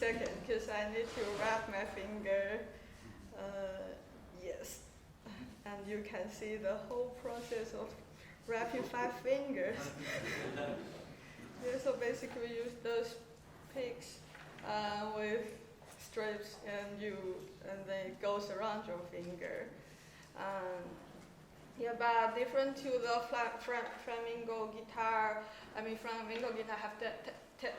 second, because I need to wrap my finger. Yes. And you can see the whole process of wrapping 5 fingers. Yeah, so basically we use those picks with strips and then it goes around your finger. Yeah, but different to the flamenco guitar. I mean, flamenco guitar have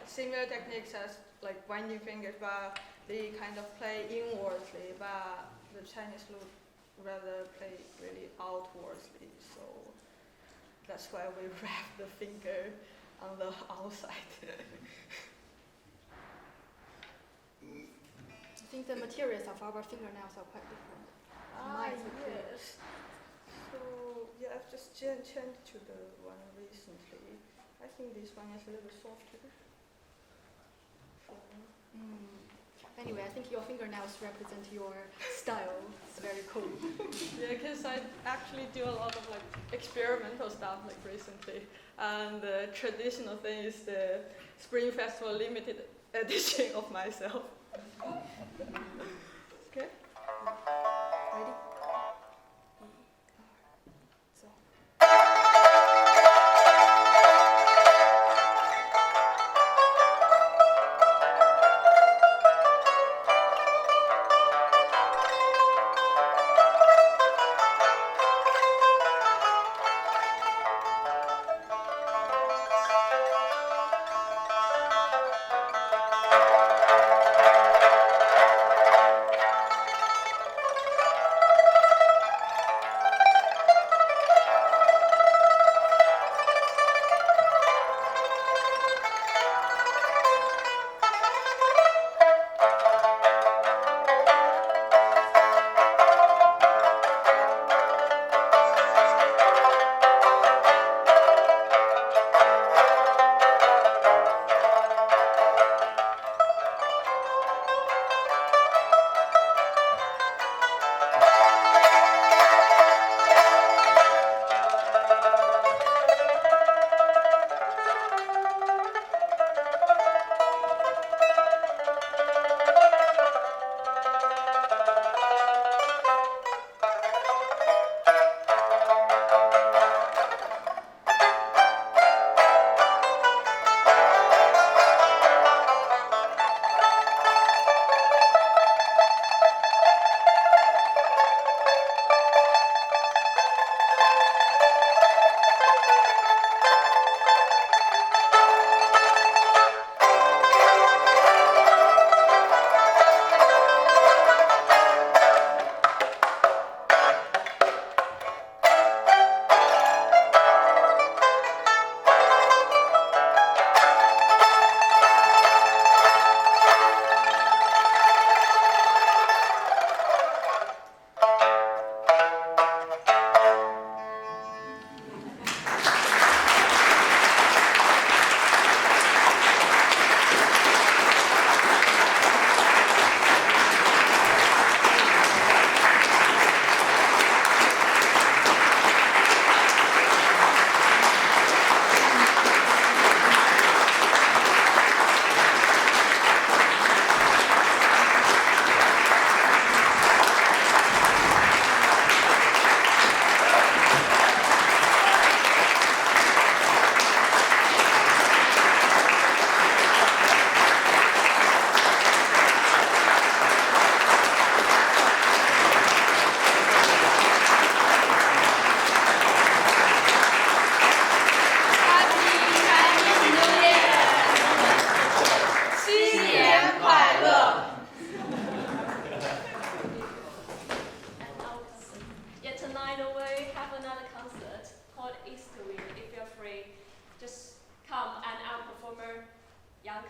similar techniques as like winding fingers, but they kind of play inwardly. But the Chinese lute rather play really outwardly. So that's why we wrap the finger on the outside. I think the materials of our fingernails are quite different. Mine is yes. So yeah, I've just changed to the one recently. I think this one is a little softer. Anyway, I think your fingernails represent your style. It's very cool. Yeah, because I actually do a lot of like experimental stuff like recently, and the traditional thing is the Spring Festival limited edition of myself. Okay. Ready? So.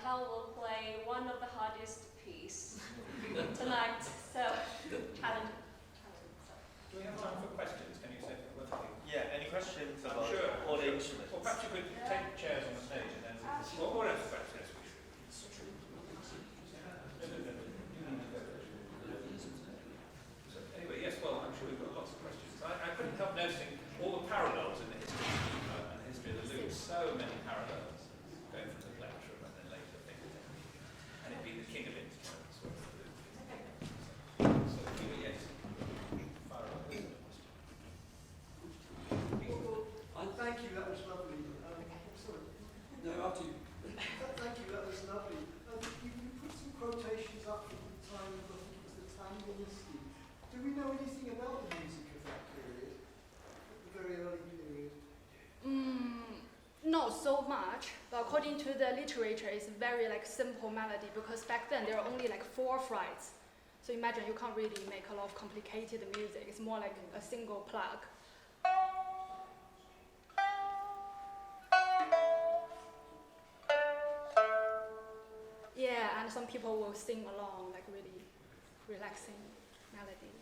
Kang will play one of the hardest pieces tonight. So, challenge. Do we have time for questions? Can you say one thing? Yeah, any questions I'm about sure. all the instruments? Well, perhaps you could take chairs on the stage and then... Well, what else questions we should? So, anyway, yes, well, I'm sure we've got lots of questions. I couldn't help noticing all the parallels in the history of Pipa and the history of the Lute. So many parallels, going from the plectrum and then later things. And it being the king of instruments. according to the literature, it's very like simple melody because back then there are only like 4 frets. So imagine you can't really make a lot of complicated music. It's more like a single plug. Yeah, and some people will sing along, like really relaxing melody.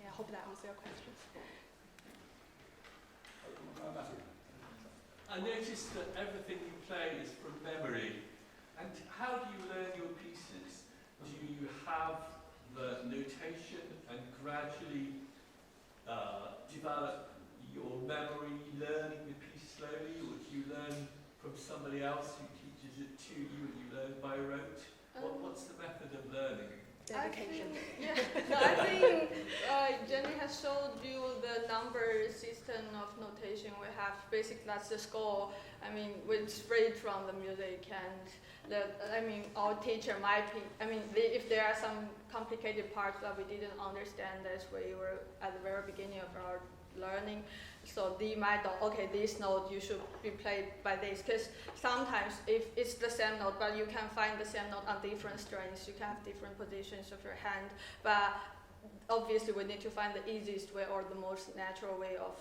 Yeah, I hope that answers your question. I noticed that everything you play is from memory. And how do you learn your pieces? Do you have the notation and gradually develop your memory learning the piece slowly, or do you learn from somebody else who teaches it to you and you learn by rote? What's the method of learning? Dedication. I think Jennie has showed you the number system of notation we have. Basically, that's the score. I mean, it's read from the music, and our teacher might be. If there are some complicated parts that we didn't understand as we were at the very beginning of our learning, so they might know, okay, this note you should be played by this, because sometimes if it's the same note, but you can find the same note on different strings, you can have different positions of your hand, but obviously we need to find the easiest way or the most natural way of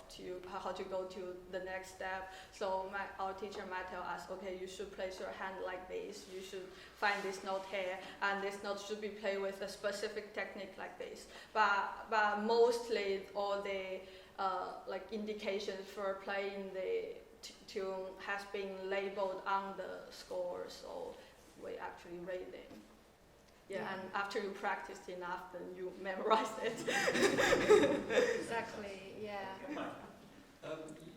how to go to the next step. So our teacher might tell us, okay, you should place your hand like this, you should find this note here, and this note should be played with a specific technique like this. But mostly all the indications for playing the tune has been labeled on the score, so we actually read them. Yeah, and after you practice enough, then you memorize it. Exactly, yeah.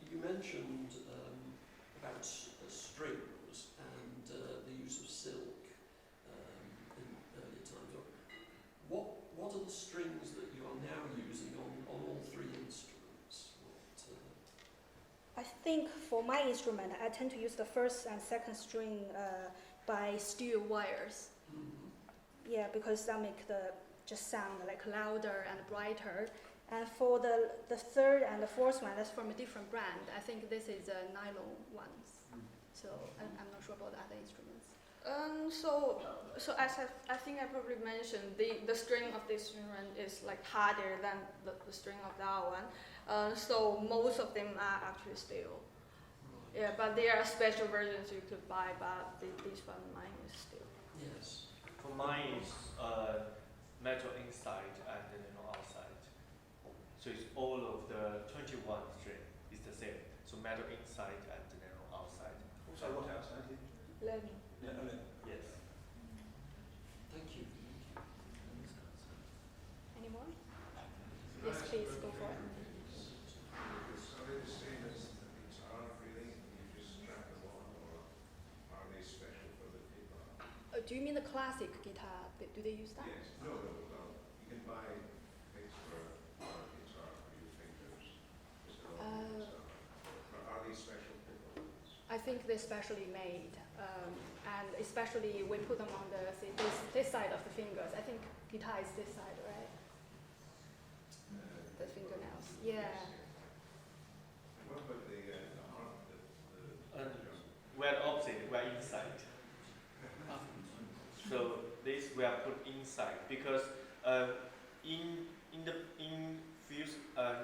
You mentioned about strings and the use of silk in earlier times. What are the strings that you are now using on all 3 instruments? I think for my instrument, I tend to use the first and second string by steel wires. Mm-hmm. Yeah, because that make the just sound like louder and brighter. And for the third and the fourth one, that's from a different brand. I think this is nylon ones. So I'm not sure about the other instruments. So as I think I probably mentioned, the string of this instrument is like harder than the string of that one. So most of them are actually steel. Yeah, but there are special versions you could buy, but this one, mine is steel. Yes. For mine is metal inside and outside. So it's all of the 21 string is the same. So metal inside and outside. Also, what outside? Learning. Yes. Thank you. Any more? Yes, please, go for it. Are they the same as the guitar, really? You just strap them on, or are they special for the Pipa? Do you mean the classic guitar? Do they use that? Yes. No. You can buy things for a guitar for your fingers. Just a normal guitar. But are they special Pipa? I think they're specially made, and especially we put them on this side of the fingers. I think guitar is this side, right? The fingernails. Yeah. What about the harp? We're opposite, we're inside. So this we are put inside because in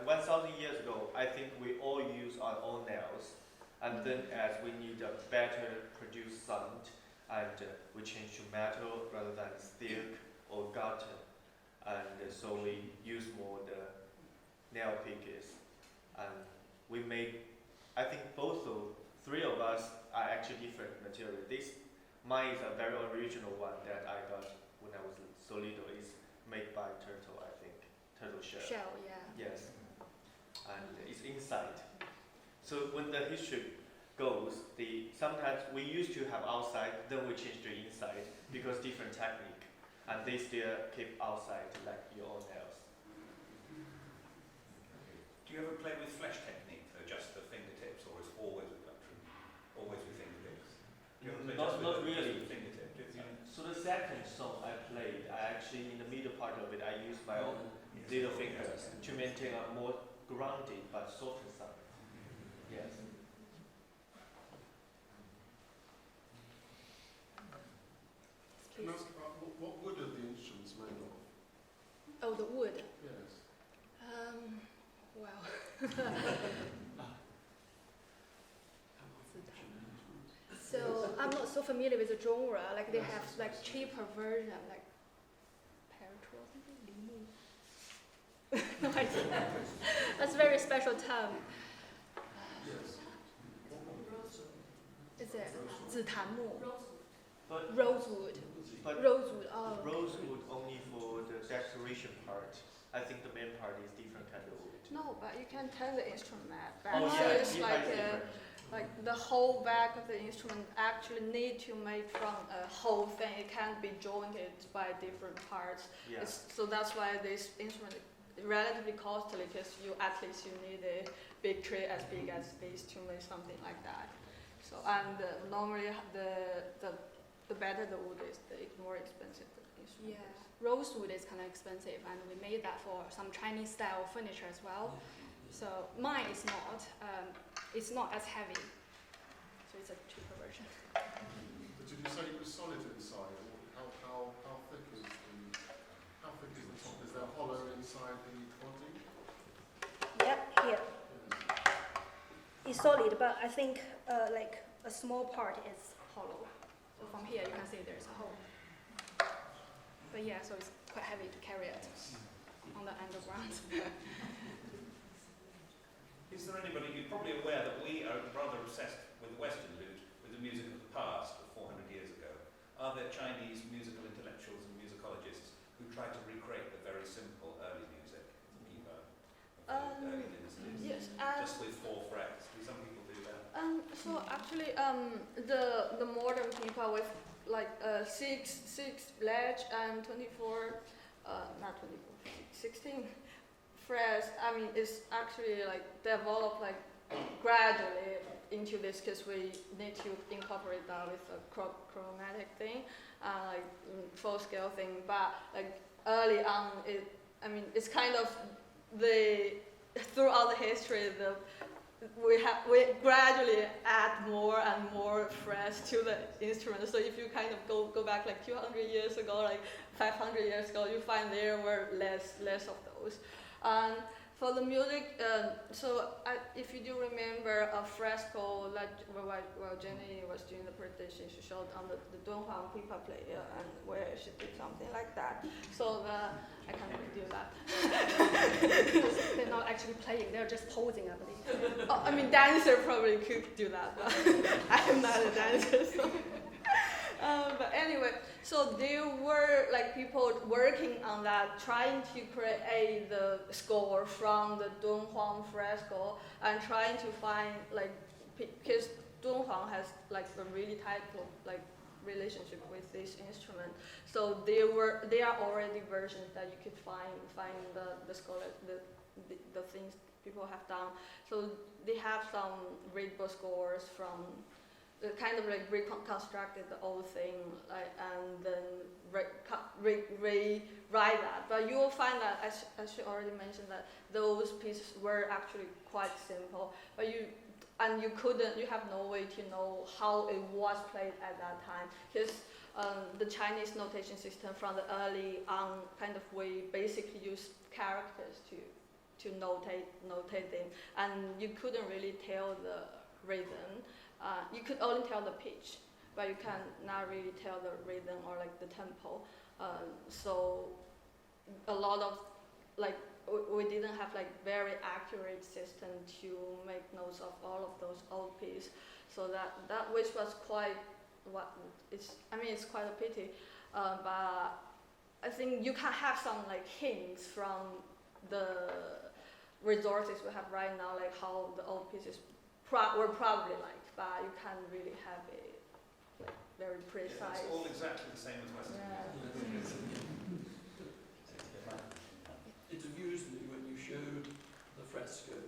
1,000 years ago, I think we all use our own nails, and then as we need a better produced sound, and we change to metal rather than steel or garter, and so we use more the nail pickers, and we made. I think three of us are actually different material. Mine is a very original one that I got when I was so little. It's made by turtle, I think. Turtle shell. Shell, yeah. Yes. And it's inside. So when the history goes, sometimes we used to have outside, then we change to inside because different technique. And they still keep outside like your own nails. Do you ever play with flesh technique for just the fingertips, or is always with fingertips? Not really. Fingertip, do you? So the second song I played, I actually, in the middle part of it, I used my own little fingers to maintain a more grounded but softer sound. Yes. Oh, the wood. Yes. Well. So I'm not so familiar with the genre. Like they have like cheaper version, like petrol, no idea. That's a very special term. Yes. Is it 紫檀木? But Rosewood. but Rosewood. Oh. rosewood only for the decoration part. I think the main part is different kind of wood. No, but you can tell the instrument back. Oh So yeah, it's Pipa like is different. like the whole back of the instrument actually need to make from a whole thing. It can't be jointed by different parts. Yeah. So that's why this instrument is relatively costly, because at least you need a big tree as big as this to make something like that. So normally the better the wood is, the more expensive the instrument Yeah, is. rosewood is kind of expensive, and we made that for some Chinese style furniture as well. So mine is not. It's not as heavy, so it's a cheaper version. But did you say it was solid inside? Or how thick is the top? Is there hollow inside the body? Yep, here. It's solid, but I think like a small part is hollow. So from here you can see there's a hole. But yeah, so it's quite heavy to carry it on the underground. Is there anybody, you're probably aware that we are rather obsessed with the Western lute, with the music of the past of 400 years ago. Are there Chinese musical intellectuals and musicologists who try to recreate the very simple early music of Pipa, of the early dynasties? Yes. Just with 4 frets. Do some people do that? So actually, the modern Pipa with like 6 ledge and 24, not 24, 16 frets. I mean, it's actually like developed like gradually into this, because we need to incorporate that with a chromatic thing, like full scale thing. But like early on, it's kind of throughout the history, we gradually add more and more frets to the instrument. So if you kind of go back like 200 years ago, like 500 years ago, you find there were less of those. And for the music, if you do remember a fresco, like while Jennie was doing the presentation, she showed on the Dunhuang Pipa player, and where she did something like that. So I can't really do that. They're not actually playing, they're just posing, I believe. I mean, dancer probably could do that, but I am not a dancer. So. But anyway, so there were like people working on that, trying to create the score from the Dunhuang fresco, and trying to find like, because Dunhuang has like a really tight like relationship with this instrument. So there are already versions that you could find the score, the things people have done. So they have some readable scores from kind of like reconstructed the old thing, like, and then rewrite that. But you will find that, as she already mentioned, that those pieces were actually quite simple. But you have no way to know how it was played at that time, because the Chinese notation system from the early on kind of we basically use characters to notate them, and you couldn't really tell the rhythm. You could only tell the pitch, but you can not really tell the rhythm or like the tempo. So a lot of like we didn't have like very accurate system to make notes of all of those old pieces. So that which was quite it's quite a pity. But I think you can have some like hints from the resources we have right now, like how the old pieces were probably like. But you can't really have a like very precise. Yeah, it's all exactly the same as Western. It amused me when you showed the fresco,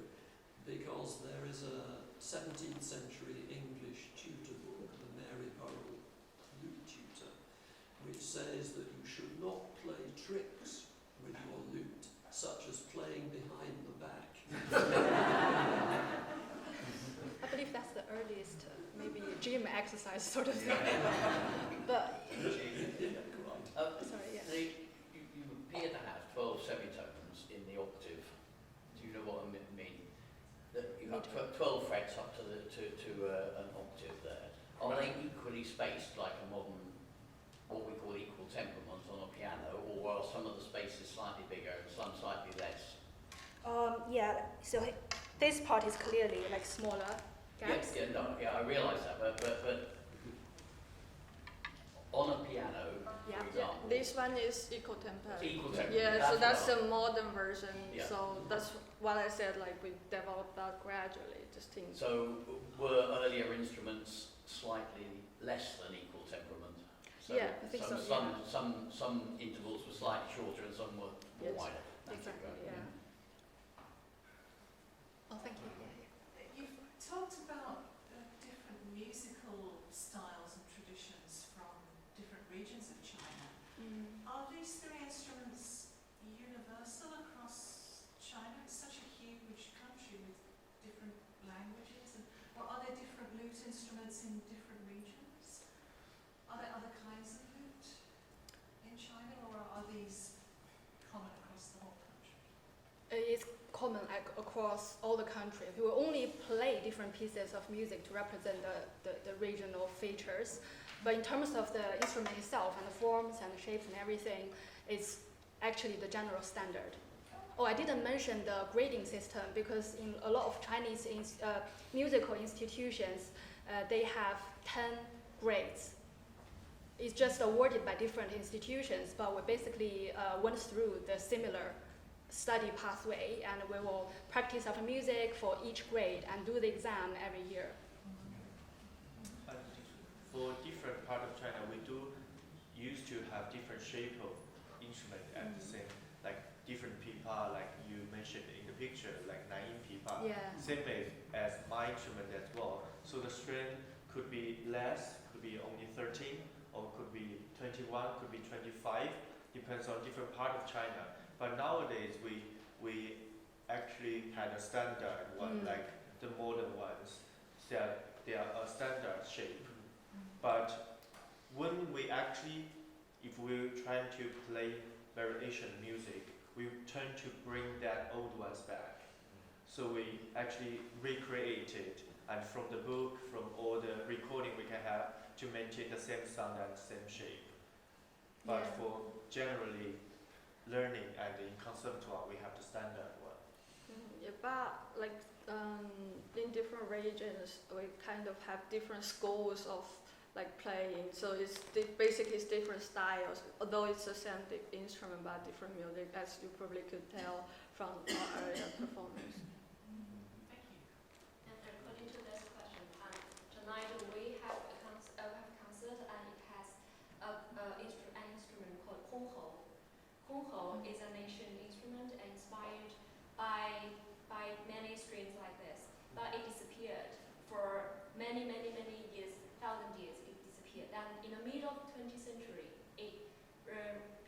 because there is a 17th century English tutor book, the Mary Burrell Lute Tutor, which says that you should not play tricks with your lute, such as playing behind the back. I believe that's the earliest, maybe gym exercise sort of thing. But sorry, yeah. You appear to have 12 semitones in the octave. Do you know what I mean? That you have 12 frets up to an octave there. Are they equally spaced like a modern, what we call equal temperament on a piano, or are some of the spaces slightly bigger and some slightly less? Yeah, so this part is clearly like smaller gaps. I realise that, but on a piano, Yeah. for example, This one is equal tempo. it's equal tempo. Yeah, so that's what a modern version. Yeah. So that's what I said, like we developed that gradually, just in. So were earlier instruments slightly less than equal temperament? So Yeah, I think so, some intervals were slightly shorter and some were more Yes, wider. Thank you. exactly, yeah. Oh, thank you. You've talked about different musical styles and traditions from different regions of China. Are these three instruments universal across China? It's such a huge country with different languages. Or are there different lute instruments in different regions? Are there other kinds of lute in China, or are these common across the whole country? It's common across all the country. We will only play different pieces of music to represent the regional features. But in terms of the instrument itself and the forms and the shapes and everything, it's actually the general standard. Oh, I didn't mention the grading system because in a lot of Chinese musical institutions, they have 10 grades. It's just awarded by different institutions, but we basically went through the similar study pathway, and we will practice our music for each grade and do the exam every year. For different part of China, we do used to have different shape of instrument and the same, like different pipa, like you mentioned in the picture, like 9-in pipa. Yeah. Same as my instrument as well. So the string could be less, could be only 13, or could be 21, could be 25, depends on different part of China. But nowadays we actually had a standard one, like the modern ones. They are a standard shape. But when we actually, if we're trying to play variation music, we tend to bring that old ones back. So we actually recreate it, and from the book, from all the recording we can have, to maintain the same sound and same shape. But for generally learning and in conservatoire, we have the standard one. Yeah, but like in different regions, we kind of have different schools of like playing. So it's basically it's different styles. Although it's the same instrument, but different music, as you probably could tell from our earlier performance. Thank you. And according to this question, tonight we have a concert, and it has an instrument called kongho. Kongho is an ancient instrument inspired by many strings like this, but it disappeared for many years, 1,000 years. It disappeared, and in the middle of the 20th century,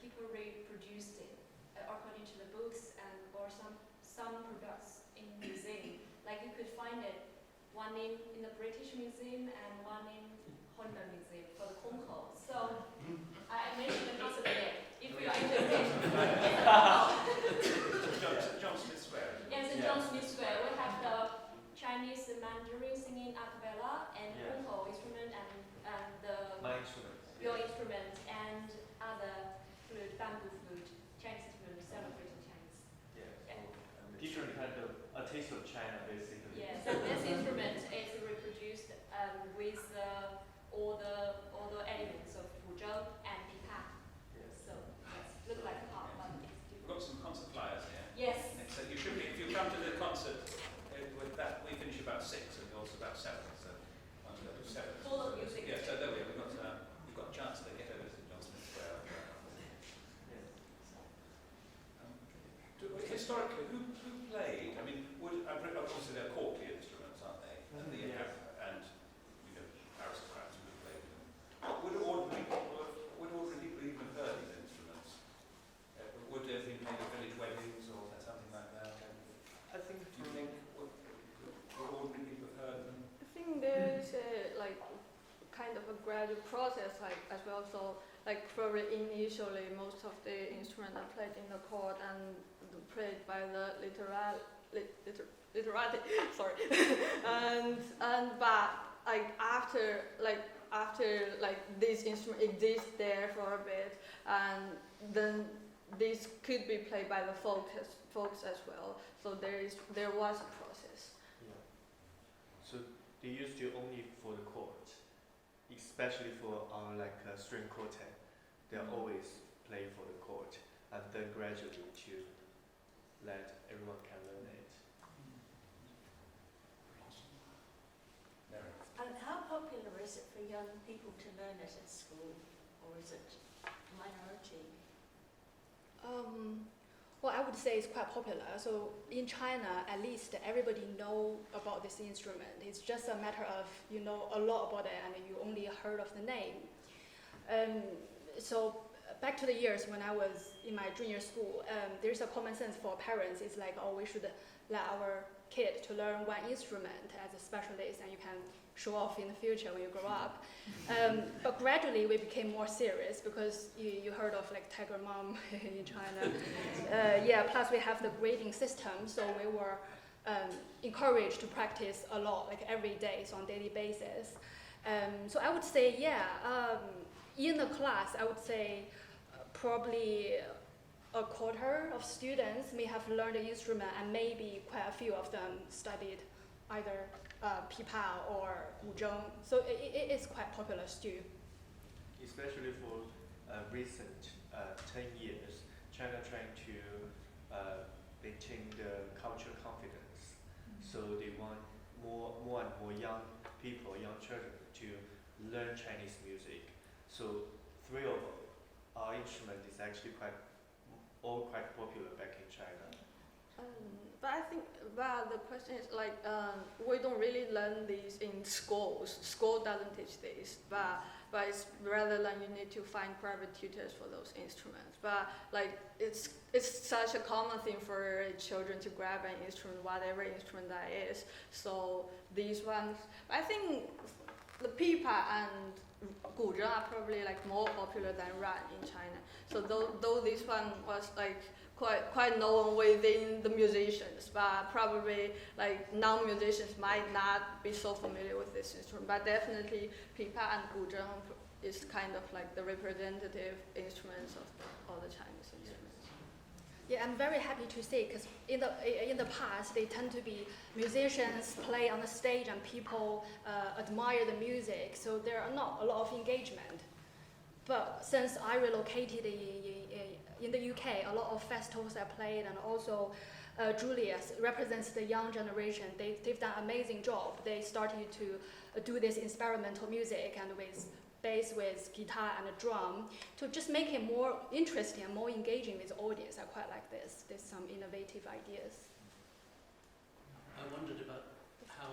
people reproduced it according to the books or some products in museum. Like you could find it one in the British Museum and one in Holland Museum for the kongho. So I mentioned the concert again. If you are interested, John Smith Square. yes, in John Smith Square, we have the Chinese Mandarin singing a cappella and kongho instrument and the My instrument. your instrument and other flute, bamboo flute, Chinese flute, celebrating Chinese. Different kind of a taste of China, basically. Yes, and this instrument is reproduced with all the elements of Zhang and Pipa. So yes, look like a harp, but it's We've different. got some concert flyers here. Yes. So you should be, if you come to the concert, with that we finish about 6 and yours about 7. So once we go to 7. Full of music. Yeah, so there we are. We've got a chance to get over to John Smith Square. Historically, who played? I mean, obviously they're courtly instruments, aren't they? And and aristocrats would have played them. Would ordinary people even have heard these instruments? Would they have been played at village weddings or something like that? I think Do you think would ordinary people have heard them? I think there is a like kind of a gradual process, like as well. So like probably initially most of the instruments are played in the court and played by the literati, sorry, and but after this instrument exists there for a bit, and then this could be played by the folks as well. So there was a process. Yeah. So they used to only for the court, especially for our string quartet. They're always playing for the court, and then gradually to let everyone can learn it. And how popular is it for young people to learn it at school, or is it minority? Well, I would say it's quite popular. So in China, at least everybody know about this instrument. It's just a matter of you know a lot about it and you only heard of the name. So back to the years when I was in my junior school, there's a common sense for parents. It's like, oh, we should let our kid to learn one instrument as a specialist, and you can show off in the future when you grow up. But gradually we became more serious because you heard of Tiger Mom in China. Plus we have the grading system, so we were encouraged to practice a lot, every day, so on a daily basis. So I would say, in the class, I would say probably a quarter of students may have learned the instrument, and maybe quite a few of them studied either Pipa or Guzheng. So it is quite popular still. Especially for recent 10 years, China trying to maintain the cultural confidence. So they want more and more young people, young children to learn Chinese music. So 3 of our instruments is actually quite popular back in China. But I think, the question is we don't really learn these in schools. School doesn't teach this, but it's rather than you need to find private tutors for those instruments. But it's such a common thing for children to grab an instrument, whatever instrument that is. So these ones, I think the Pipa and Guzheng are probably more popular than Ruan in China. So though this one was quite known within the musicians, but probably non-musicians might not be so familiar with this instrument. But definitely Pipa and Guzheng is kind of the representative instruments of all the Chinese instruments. Yeah, I'm very happy to see, because in the past they tend to be musicians play on the stage and people admire the music, so there are not a lot of engagement. But since I relocated in the UK, a lot of festivals are played, and also Julius represents the young generation. They've done an amazing job. They started to do this experimental music and with bass, with guitar and a drum, to just make it more interesting and more engaging with the audience. I quite like this. There's some innovative ideas. I wondered about how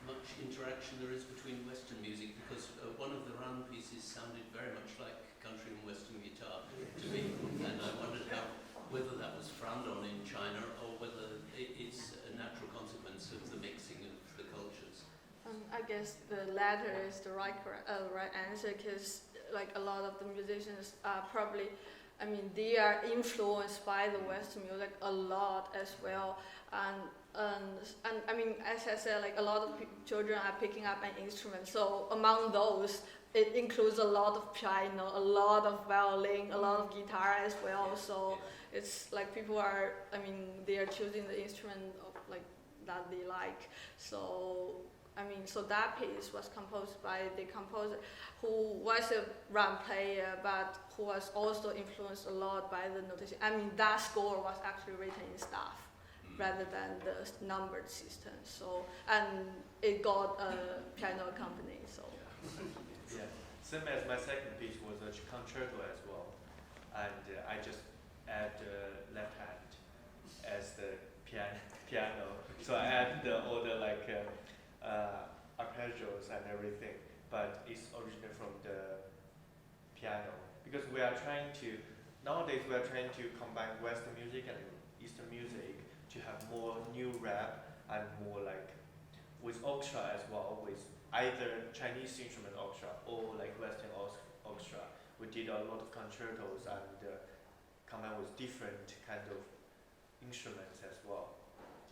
much interaction there is between Western music, because one of the Ruan pieces sounded very much like country and Western guitar to me, and I wondered whether that was frowned on in China or whether it's a natural consequence of the mixing of the cultures. I guess the latter is the right answer, because a lot of the musicians are probably, they are influenced by the Western music a lot as well, and as I said, a lot of children are picking up an instrument. So among those, it includes a lot of piano, a lot of violin, a lot of guitar as well. So it's people are, they are choosing the instrument of that they like. So so that piece was composed by the composer, who was a Ruan player, but who was also influenced a lot by the notation. That score was actually written in staff rather than the numbered system. So, and it got a piano company. So. Yeah. Same as my second piece was a concerto as well, and I just add the left hand as the piano. So I add all the arpeggios and everything, but it's originally from the piano, because nowadays we are trying to combine Western music and Eastern music to have more new rap and more with orchestra as well, with either Chinese instrument orchestra or Western orchestra. did a lot of concertos and come out with different kind of instruments as well.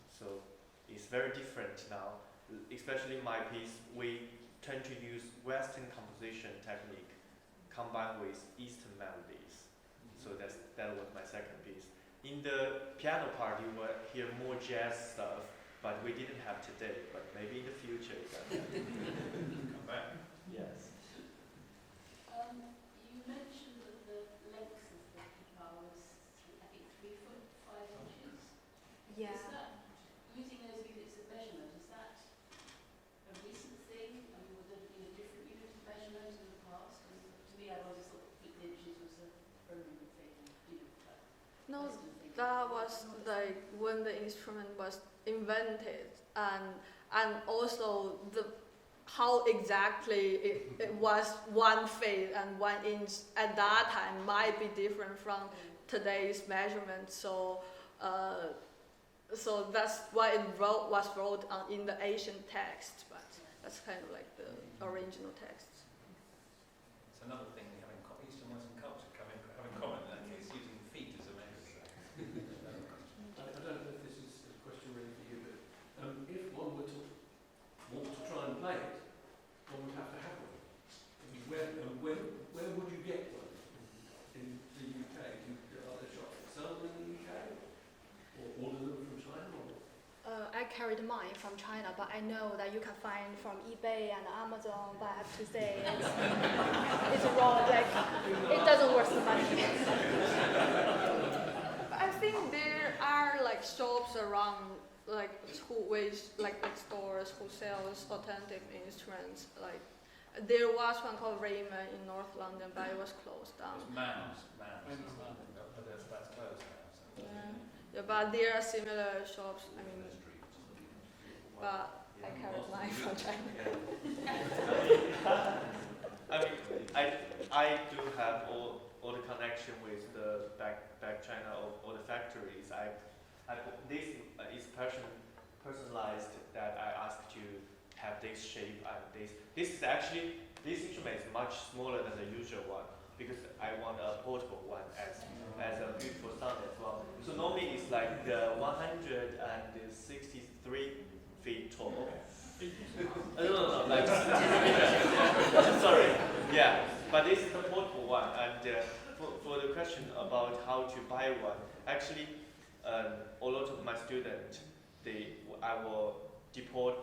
So it's very different now. Especially my piece, we tend to use Western composition technique combined with Eastern melodies. So that was my second piece. In the piano part, you will hear more jazz stuff, but we didn't have today. But maybe in the future, Come back. Yes. You mentioned that the length of the pipa was, I think, 3 foot 5 inches. Yeah. Is that, using those units of measurement, is that a recent thing? I mean, would there have been a different unit of measurement in the past? And to me, I've always thought feet and inches was a permanent thing, like No, Western thing. that was like when the instrument was invented, and also how exactly it was 1 feet and 1 inch at that time might be different from today's measurement. So so that's why it was wrote in the Asian text, but that's kind of like the original text. It's another thing we have in East and Western culture have in common, in that case, using feet as a measure. I don't know if this is a question really for you, but if one were to want to try and play it, one would have to have one. I mean, where would you get one? In the UK? Are there shops that sell them in the UK? Or order them from China? Or? I carried mine from China, but I know that you can find from eBay and Amazon, but I have to say it's wrong, like, it doesn't worth the money. I think there are like shops around, like stores who sells authentic instruments. Like there was one called Raymond in North London, but it was closed down. It's Mans. But that's closed now. So. Yeah, but there are similar shops. I mean, but I carried mine from China. I mean, I do have all the connection with the back China or the factories. This is personalized that I asked to have this shape and this. This instrument is much smaller than the usual one because I want a portable one as a beautiful sound as well. So normally it's like 163 feet tall. No, like sorry. Yeah, but this is the portable one. And for the question about how to buy one, actually, a lot of my students, I will deport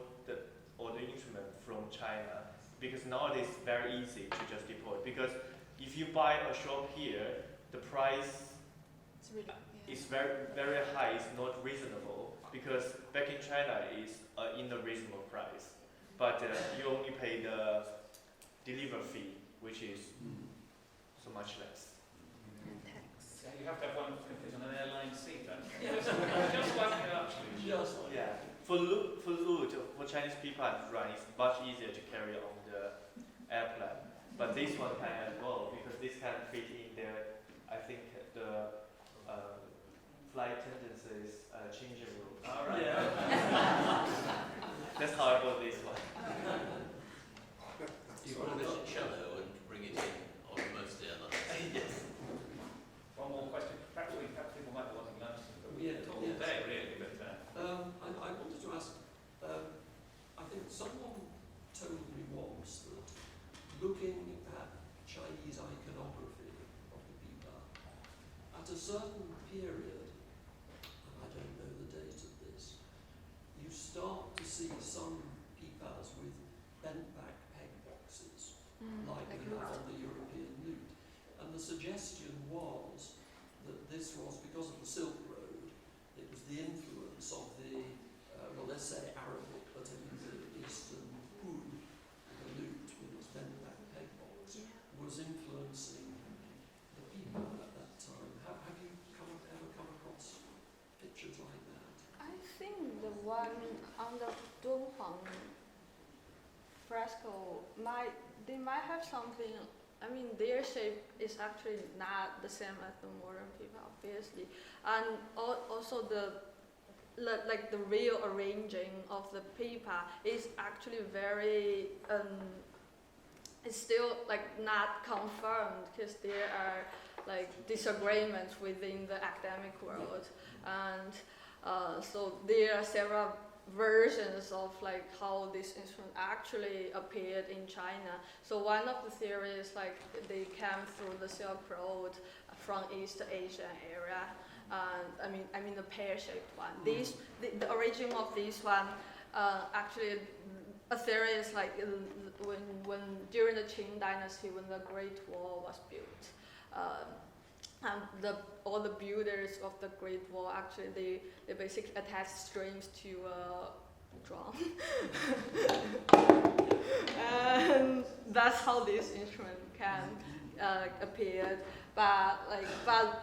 all the instrument from China because nowadays it's very easy to just deport. Because if you buy a shop here, the price is very, very high. It's not reasonable because back in China is in a reasonable price, but you only pay the delivery fee, which is so much less. Yeah, you have to have one that can fit on an airline seat, actually. Just like it actually. Yeah. For Lute, for Chinese people and Ruan, it's much easier to carry on the airplane. But this one can as well, because this can fit in there. I think the flight attendants is changing room. All right. Yeah. That's how I got this one. You promise a cello and bring it in on most airlines. Yes. One more question. Perhaps people might be wanting to answer, but we Yeah, talk all day, really. But I wanted to ask, I think someone told me once that looking at Chinese iconography of the Pipa, at a certain period, and I don't know the date of this, you start to see some Pipas with bent back peg boxes, like we have on the European lute. And the suggestion was that this was because of the Silk Road. It was the influence of the, well, let's say Arabic, but in the Eastern oud, the lute with its bent back peg box, was influencing the people at that time. Have you ever come across pictures like that? I think the one on the Durch fresco they might have something. I mean, their shape is actually not the same as the modern Pipa, obviously, and also the real arranging of the Pipa is actually very it's still like not confirmed because there are like disagreements within the academic world, and so there are several versions of like how this instrument actually appeared in China. So one of the theories like they came through the Silk Road from East Asian area, and I mean the pear-shaped one. The origin of this one actually. A theory is like when during the Qing dynasty, when the Great Wall was built, and all the builders of the Great Wall actually they basically attached strings to a drum, and that's how this instrument can appear. But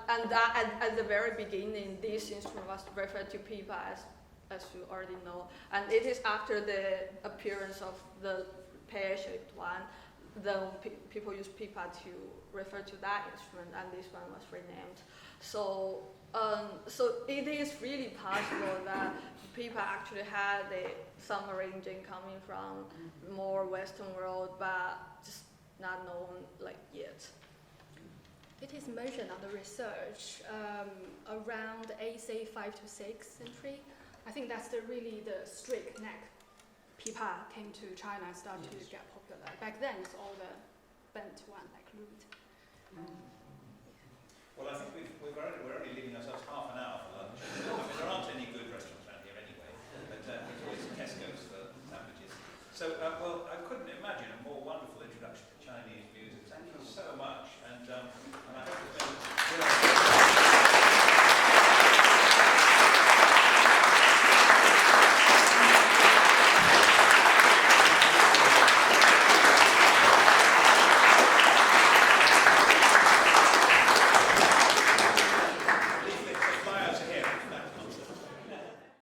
at the very beginning, this instrument was referred to Pipa as you already know, and it is after the appearance of the pear-shaped one, then people use Pipa to refer to that instrument, and this one was renamed. So, so it is really possible that Pipa actually had some arranging coming from more Western world, but just not known like yet. It is mentioned on the research around AC 5 to 6 century. I think that's really the straight neck Pipa came to China and started to get popular. Back then, it's all the bent one, like Lute. Well, I think we're only leaving ourselves half an hour for lunch. I mean, there aren't any good restaurants around here anyway, but there's always Tesco's for sandwiches. So, well,